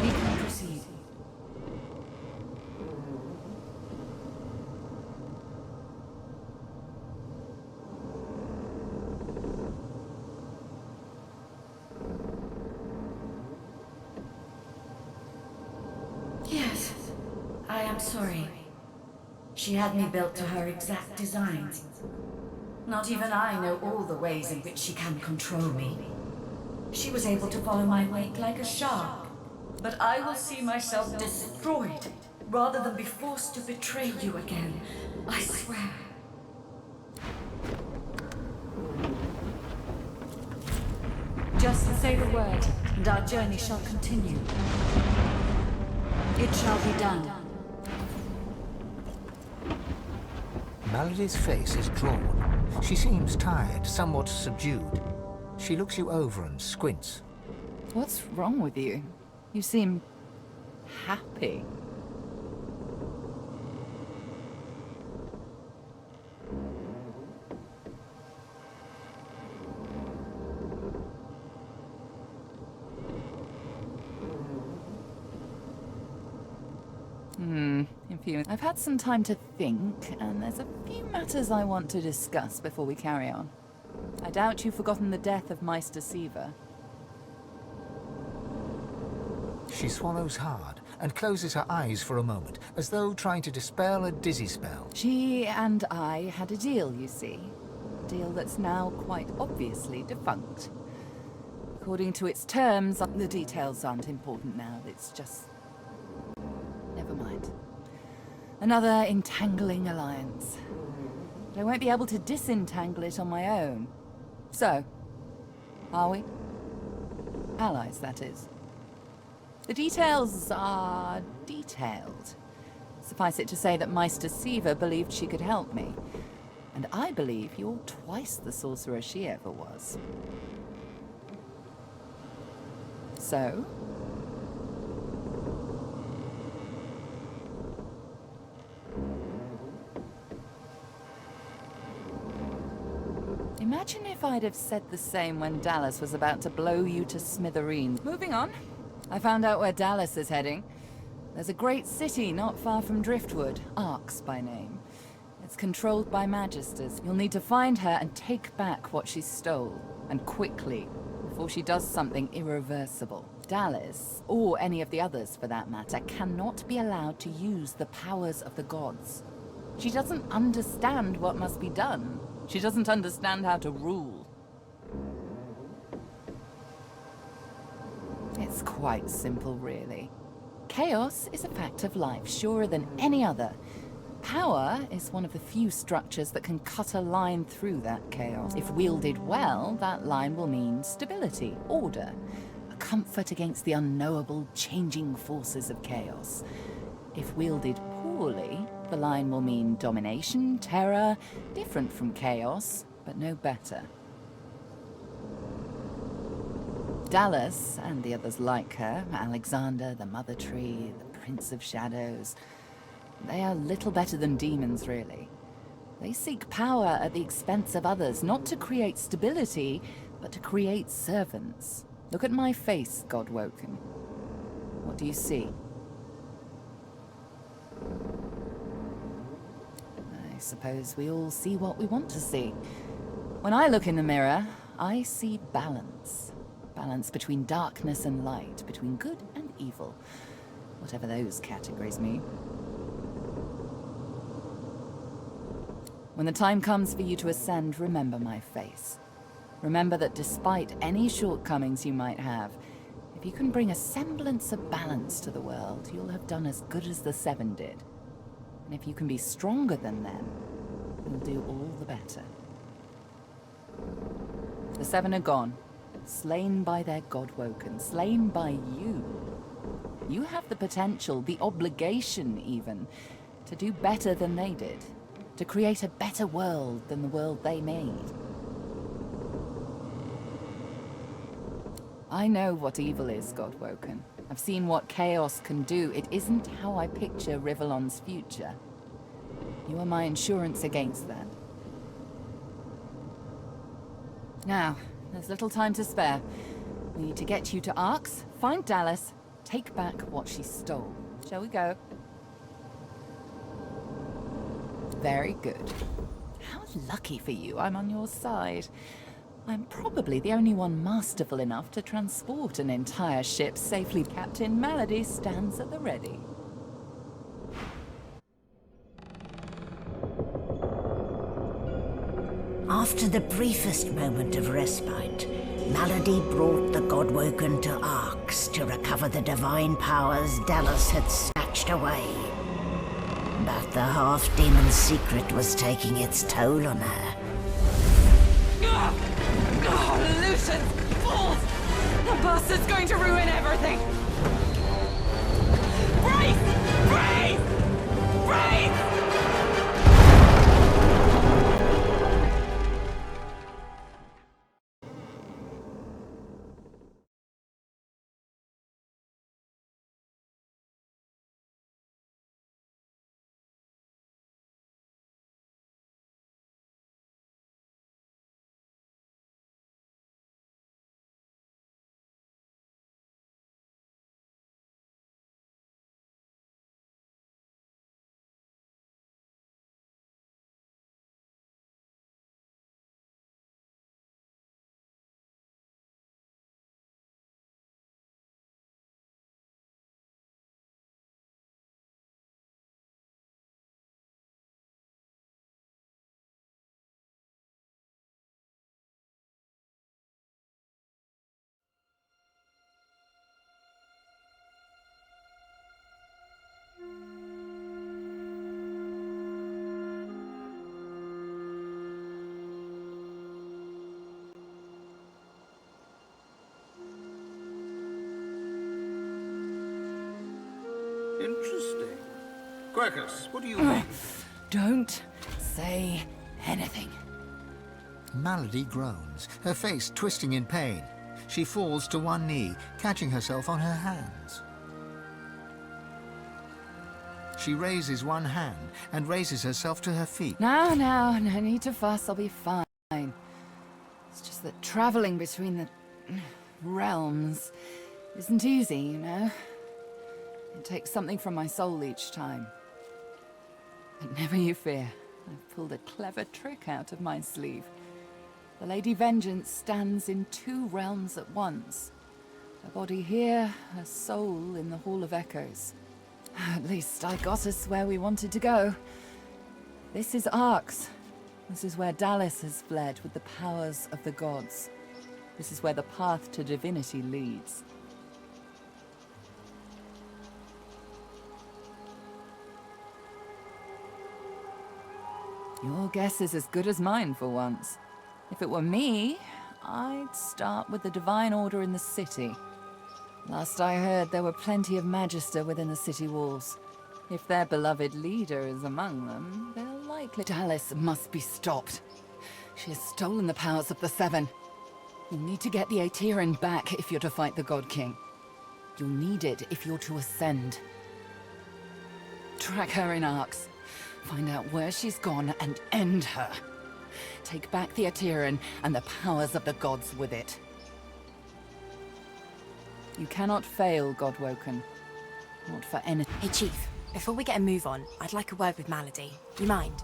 we can proceed. Yes, I am sorry. She had me built to her exact designs. Not even I know all the ways in which she can control me. She was able to follow my wake like a shark. But I will see myself destroyed rather than be forced to betray you again. I swear. Just say the word, and our journey shall continue. It shall be done. Melody's face is drawn. She seems tired, somewhat subdued. She looks you over and squints. What's wrong with you? You seem happy. Confused. I've had some time to think, and there's a few matters I want to discuss before we carry on. I doubt you've forgotten the death of Meister Siva. She swallows hard and closes her eyes for a moment, as though trying to dispel a dizzy spell. She and I had a deal, you see. A deal that's now quite obviously defunct. According to its terms, the details aren't important now. It's just... never mind. Another entangling alliance. But I won't be able to disentangle it on my own. So, are we? Allies, that is. The details are detailed. Suffice it to say that Meister Siva believed she could help me. And I believe you're twice the sorcerer she ever was. So? Imagine if I'd have said the same when Dallas was about to blow you to smithereens. Moving on. I found out where Dallas is heading. There's a great city not far from Driftwood, Arx by name. It's controlled by Magisters. You'll need to find her and take back what she stole, and quickly, before she does something irreversible. Dallas, or any of the others for that matter, cannot be allowed to use the powers of the gods. She doesn't understand what must be done. She doesn't understand how to rule. It's quite simple, really. Chaos is a fact of life, surer than any other. Power is one of the few structures that can cut a line through that chaos. If wielded well, that line will mean stability, order, a comfort against the unknowable, changing forces of chaos. If wielded poorly, the line will mean domination, terror, different from chaos, but no better. Dallas, and the others like her, Alexander, the Mother Tree, the Prince of Shadows, they are little better than demons, really. They seek power at the expense of others, not to create stability, but to create servants. Look at my face, Godwoken. What do you see? I suppose we all see what we want to see. When I look in the mirror, I see balance. Balance between darkness and light, between good and evil. Whatever those categories mean. When the time comes for you to ascend, remember my face. Remember that despite any shortcomings you might have, if you can bring a semblance of balance to the world, you'll have done as good as the Seven did. And if you can be stronger than them, you'll do all the better. The Seven are gone, slain by their Godwoken, slain by you. You have the potential, the obligation even, to do better than they did. To create a better world than the world they made. I know what evil is, Godwoken. I've seen what chaos can do. It isn't how I picture Rivellon's future. You are my insurance against that. Now, there's little time to spare. We need to get you to Arx, find Dallas, take back what she stole. Shall we go? Very good. How lucky for you I'm on your side. I'm probably the only one masterful enough to transport an entire ship safely. Captain Malady stands at the ready. After the briefest moment of respite, Malady brought the Godwoken to Arx to recover the divine powers Dallas had snatched away. But the half-demon secret was taking its toll on her. Lucian! Fools! The bastard's going to ruin everything! Brace! Brace! Brace! Interesting. Quercus, what do you think? Don't say anything. Malady groans, her face twisting in pain. She falls to one knee, catching herself on her hands. She raises one hand and raises herself to her feet. Now, no need to fuss, I'll be fine. It's just that traveling between the realms isn't easy, you know? It takes something from my soul each time. But never you fear, I've pulled a clever trick out of my sleeve. The Lady Vengeance stands in two realms at once. Her body here, her soul in the Hall of Echoes. At least I got us where we wanted to go. This is Arx. This is where Dallas has fled with the powers of the gods. This is where the path to divinity leads. Your guess is as good as mine for once. If it were me, I'd start with the Divine Order in the city. Last I heard, there were plenty of Magister within the city walls. If their beloved leader is among them, they're likely... Dallas must be stopped. She has stolen the powers of the Seven. You'll need to get the Aetherin back if you're to fight the God King. You'll need it if you're to ascend. Track her in Arx. Find out where she's gone and end her. Take back the Aetherin and the powers of the gods with it. You cannot fail, Godwoken. Not for anything. Hey, Chief. Before we get a move on, I'd like a word with Malady. You mind?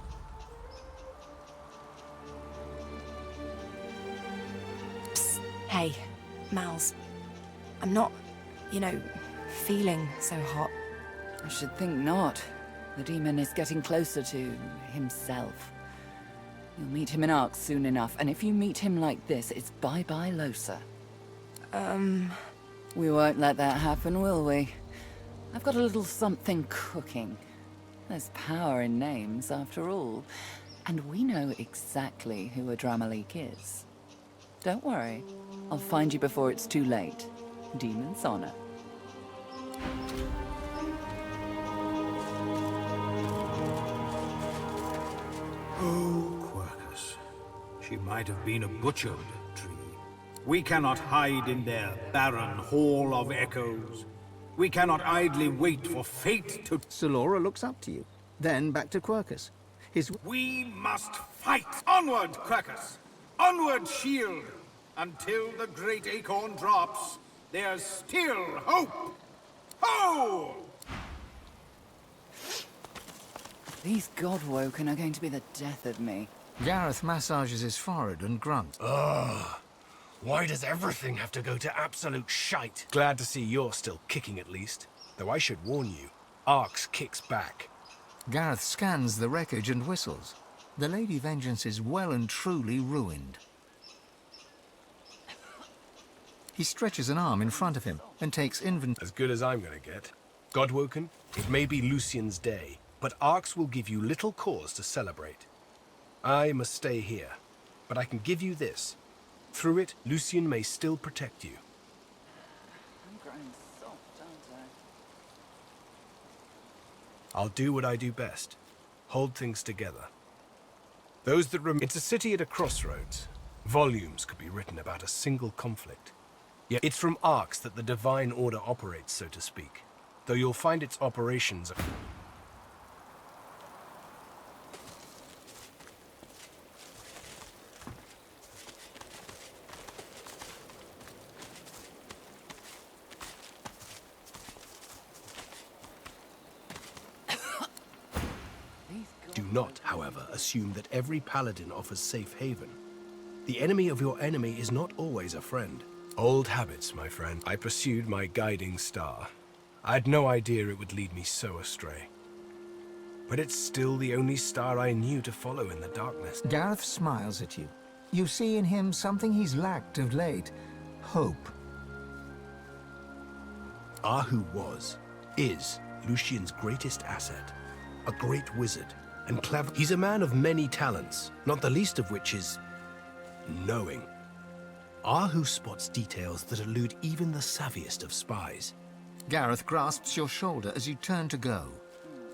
Psst. Hey, Mals. I'm not, feeling so hot. I should think not. The demon is getting closer to himself. You'll meet him in Arx soon enough, and if you meet him like this, it's bye-bye Losa. We won't let that happen, will we? I've got a little something cooking. There's power in names, after all. And we know exactly who Adramalik is. Don't worry. I'll find you before it's too late. Demon's honor. Oh, Quercus. She might have been a butchered tree. We cannot hide in their barren hall of echoes. We cannot idly wait for fate to... Solora looks up to you. Then back to Quercus. We must fight! Onward, Quercus! Onward, shield! Until the great acorn drops, there's still hope! Ho! These Godwoken are going to be the death of me. Gareth massages his forehead and grunts. Ugh. Why does everything have to go to absolute shite? Glad to see you're still kicking at least. Though I should warn you, Arx kicks back. Gareth scans the wreckage and whistles. The Lady Vengeance is well and truly ruined. He stretches an arm in front of him and takes inventory. As good as I'm gonna get. Godwoken, it may be Lucian's day, but Arx will give you little cause to celebrate. I must stay here, but I can give you this. Through it, Lucian may still protect you. I'm growing soft, aren't I? I'll do what I do best. Hold things together. Those that remain... It's a city at a crossroads. Volumes could be written about a single conflict. Yet it's from Arx that the Divine Order operates, so to speak. Though you'll find its operations... Do not, however, assume that every paladin offers safe haven. The enemy of your enemy is not always a friend. Old habits, my friend. I pursued my guiding star. I had no idea it would lead me so astray. But it's still the only star I knew to follow in the darkness. Gareth smiles at you. You see in him something he's lacked of late. Hope. Ahu is Lucian's greatest asset. A great wizard, and clever. He's a man of many talents, not the least of which is... knowing. Ahu spots details that elude even the savviest of spies. Gareth grasps your shoulder as you turn to go.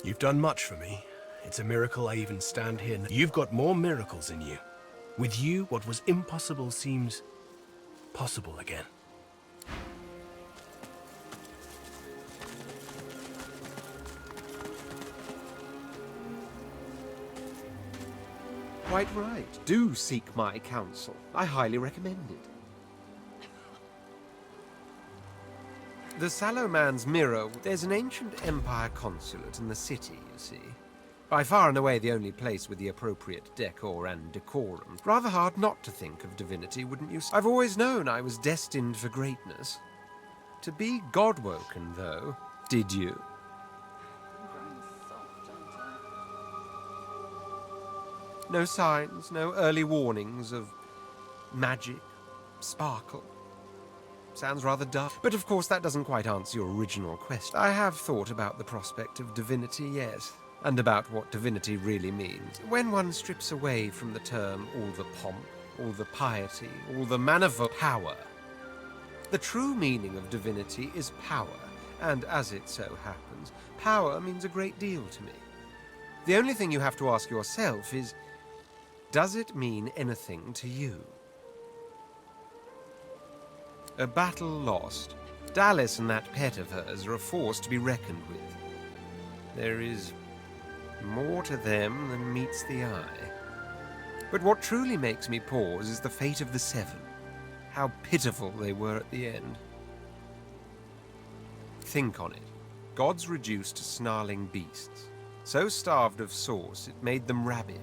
You've done much for me. It's a miracle I even stand here. You've got more miracles in you. With you, what was impossible seems possible again. Quite right. Do seek my counsel. I highly recommend it. The Sallow Man's Mirror, there's an ancient Empire consulate in the city, you see. By far and away the only place with the appropriate decor and decorum. Rather hard not to think of divinity, wouldn't you? I've always known I was destined for greatness. To be Godwoken, though, did you? No signs, no early warnings of magic, sparkle. Sounds rather dull. But of course that doesn't quite answer your original question. I have thought about the prospect of divinity, yes, and about what divinity really means. When one strips away from the term all the pomp, all the piety, all the manifold power, the true meaning of divinity is power, and as it so happens, power means a great deal to me. The only thing you have to ask yourself is, does it mean anything to you? A battle lost. Dallas and that pet of hers are a force to be reckoned with. There is more to them than meets the eye. But what truly makes me pause is the fate of the Seven. How pitiful they were at the end. Think on it. Gods reduced to snarling beasts, so starved of source it made them rabid.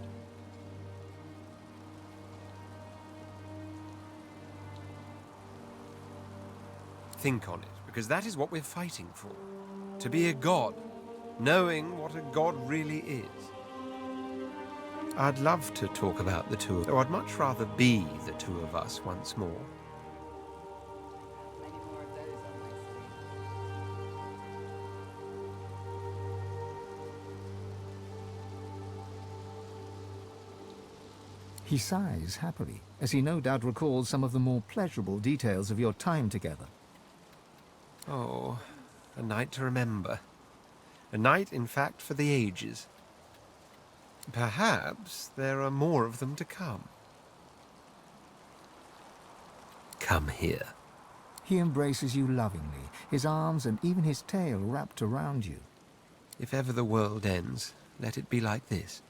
Think on it, because that is what we're fighting for. To be a god, knowing what a god really is. I'd love to talk about the two, though I'd much rather be the two of us once more. He sighs happily, as he no doubt recalls some of the more pleasurable details of your time together. Oh, a night to remember. A night, in fact, for the ages. Perhaps there are more of them to come. Come here. He embraces you lovingly, his arms and even his tail wrapped around you. If ever the world ends, let it be like this.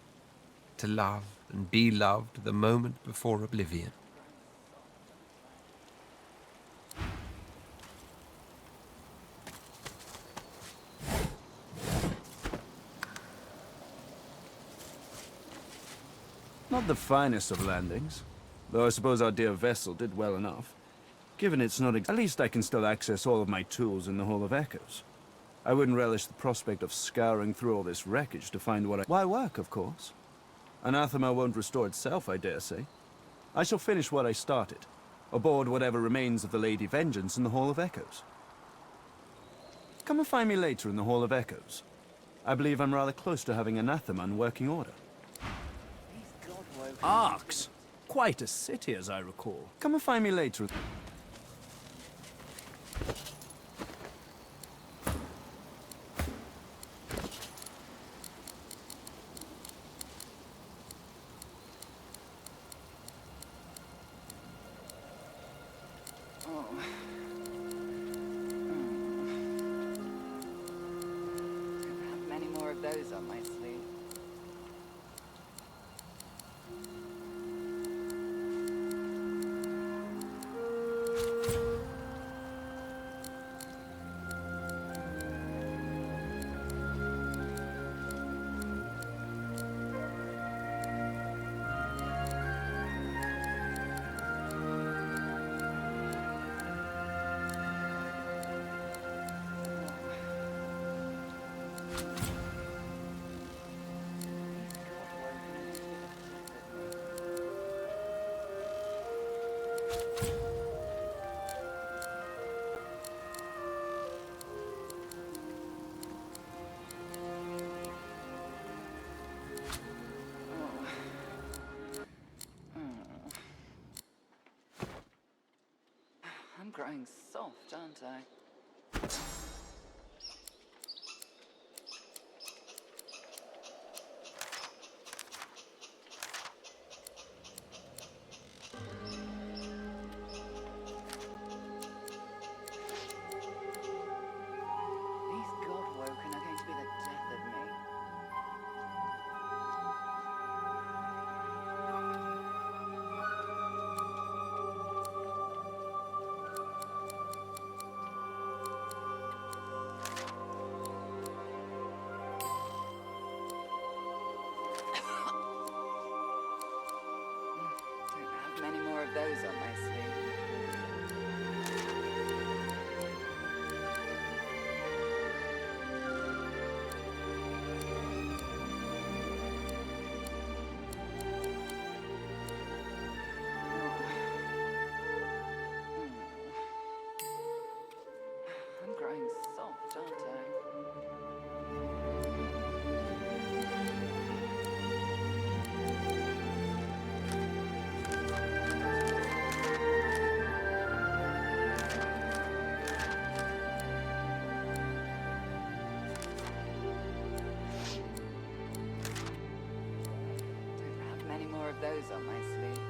To love and be loved the moment before oblivion. Not the finest of landings, though I suppose our dear vessel did well enough. Given it's not at least I can still access all of my tools in the Hall of Echoes. I wouldn't relish the prospect of scouring through all this wreckage to find what I... Why work, of course. Anathema won't restore itself, I dare say. I shall finish what I started, aboard whatever remains of the Lady Vengeance in the Hall of Echoes. Come and find me later in the Hall of Echoes. I believe I'm rather close to having Anathema in working order. Arx! Quite a city, as I recall. Come and find me later. Many more of those on my sleeve. I'm growing soft, aren't I? These Godwoken are going to be the death of me. Don't have many more of those on my sleeve. I'm growing soft, aren't I? Don't have many more of those on my sleeve.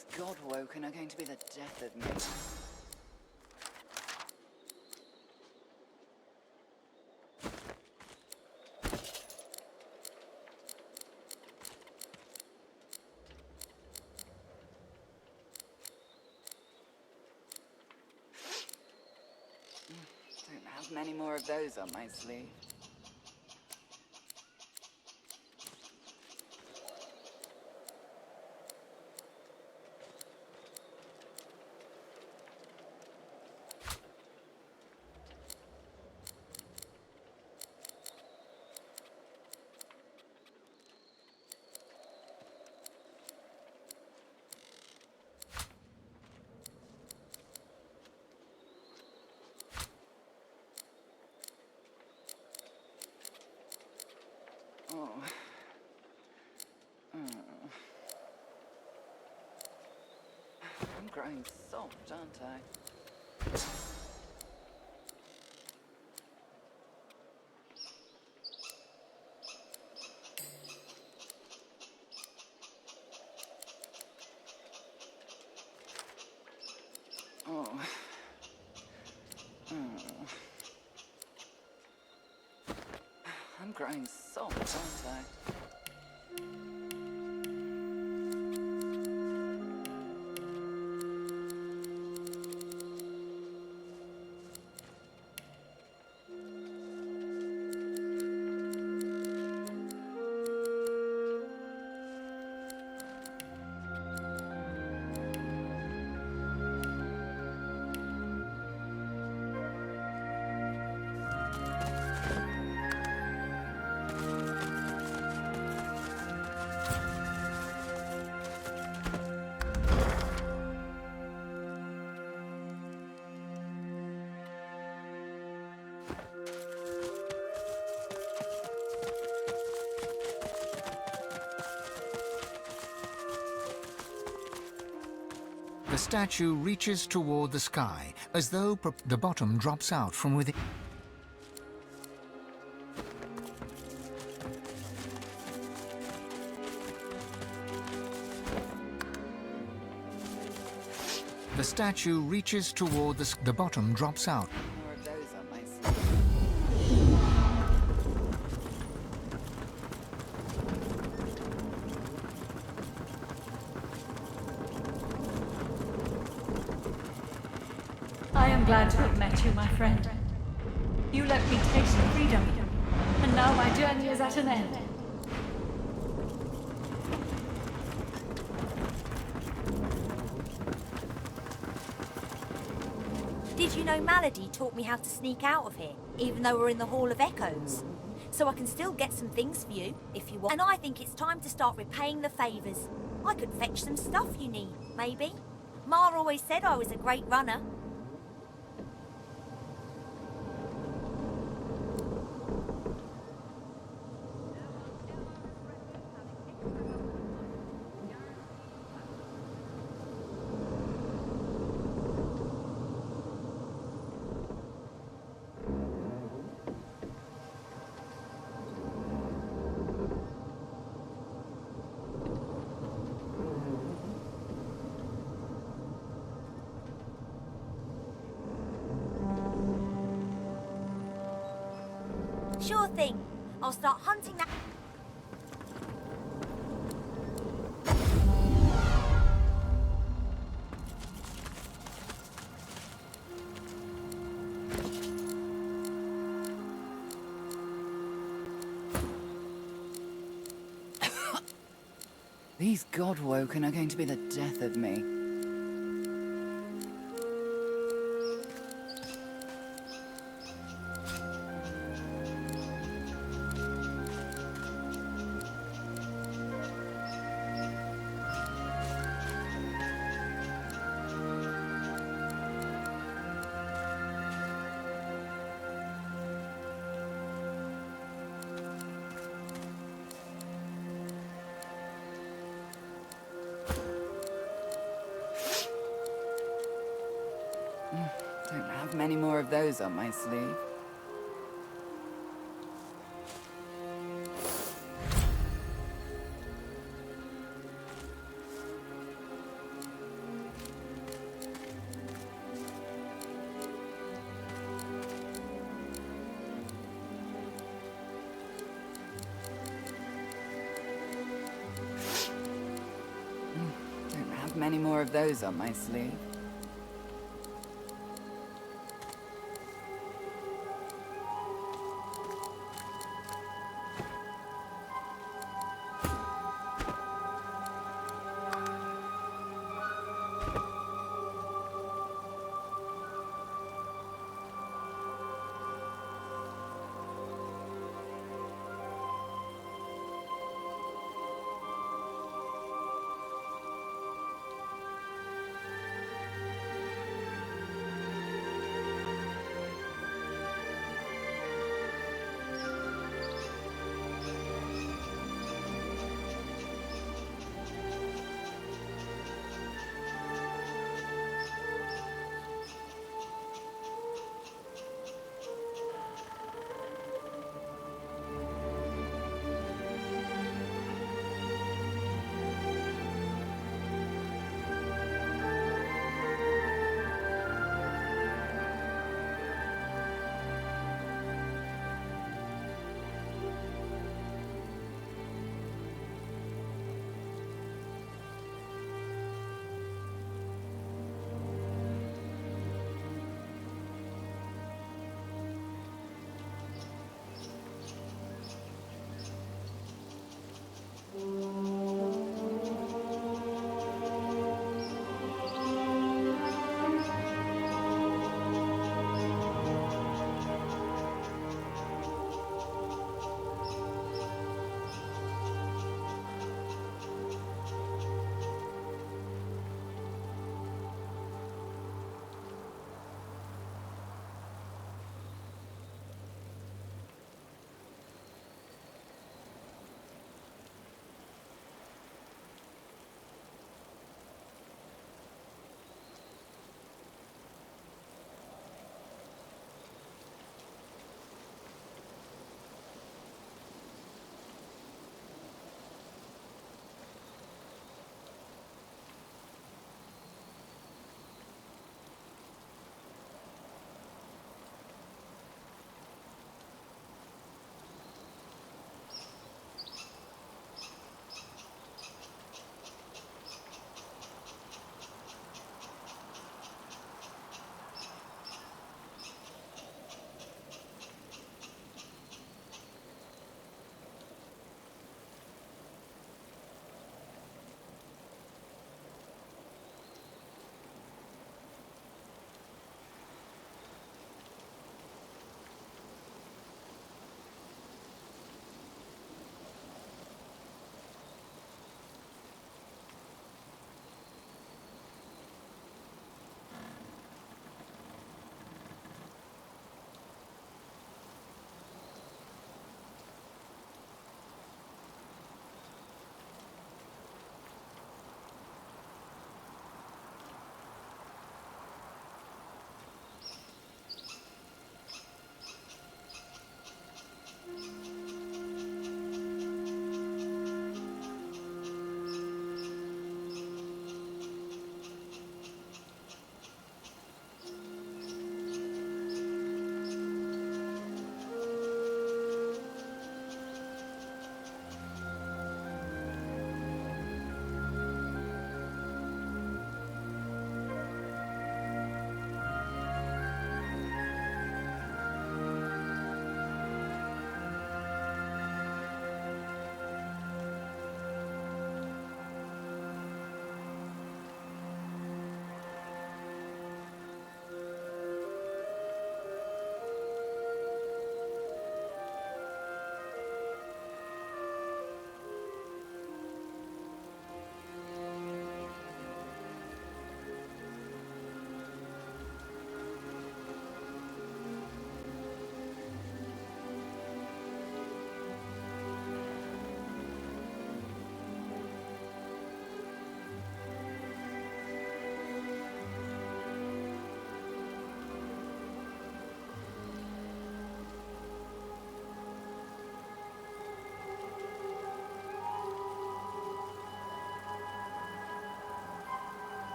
These God-woken are going to be the death of me. Don't have many more of those on my sleeve. Oh. I'm growing soft, aren't I? Oh. I'm growing soft, aren't I? The statue reaches toward the sky, as though the bottom drops out from within. The statue reaches toward the bottom drops out. More of those on my sleeve. I am glad to have met you, my friend. You let me taste freedom, and now my journey is at an end. Did you know Malady taught me how to sneak out of here, even though we're in the Hall of Echoes? So I can still get some things for you, if you want. And I think it's time to start repaying the favours. I could fetch some stuff you need, maybe. Ma always said I was a great runner. Sure thing. I'll start hunting that. These God-woken are going to be the death of me. Don't have many more of those on my sleeve. have many more of those on my sleeve.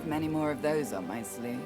many more of those on my sleeve.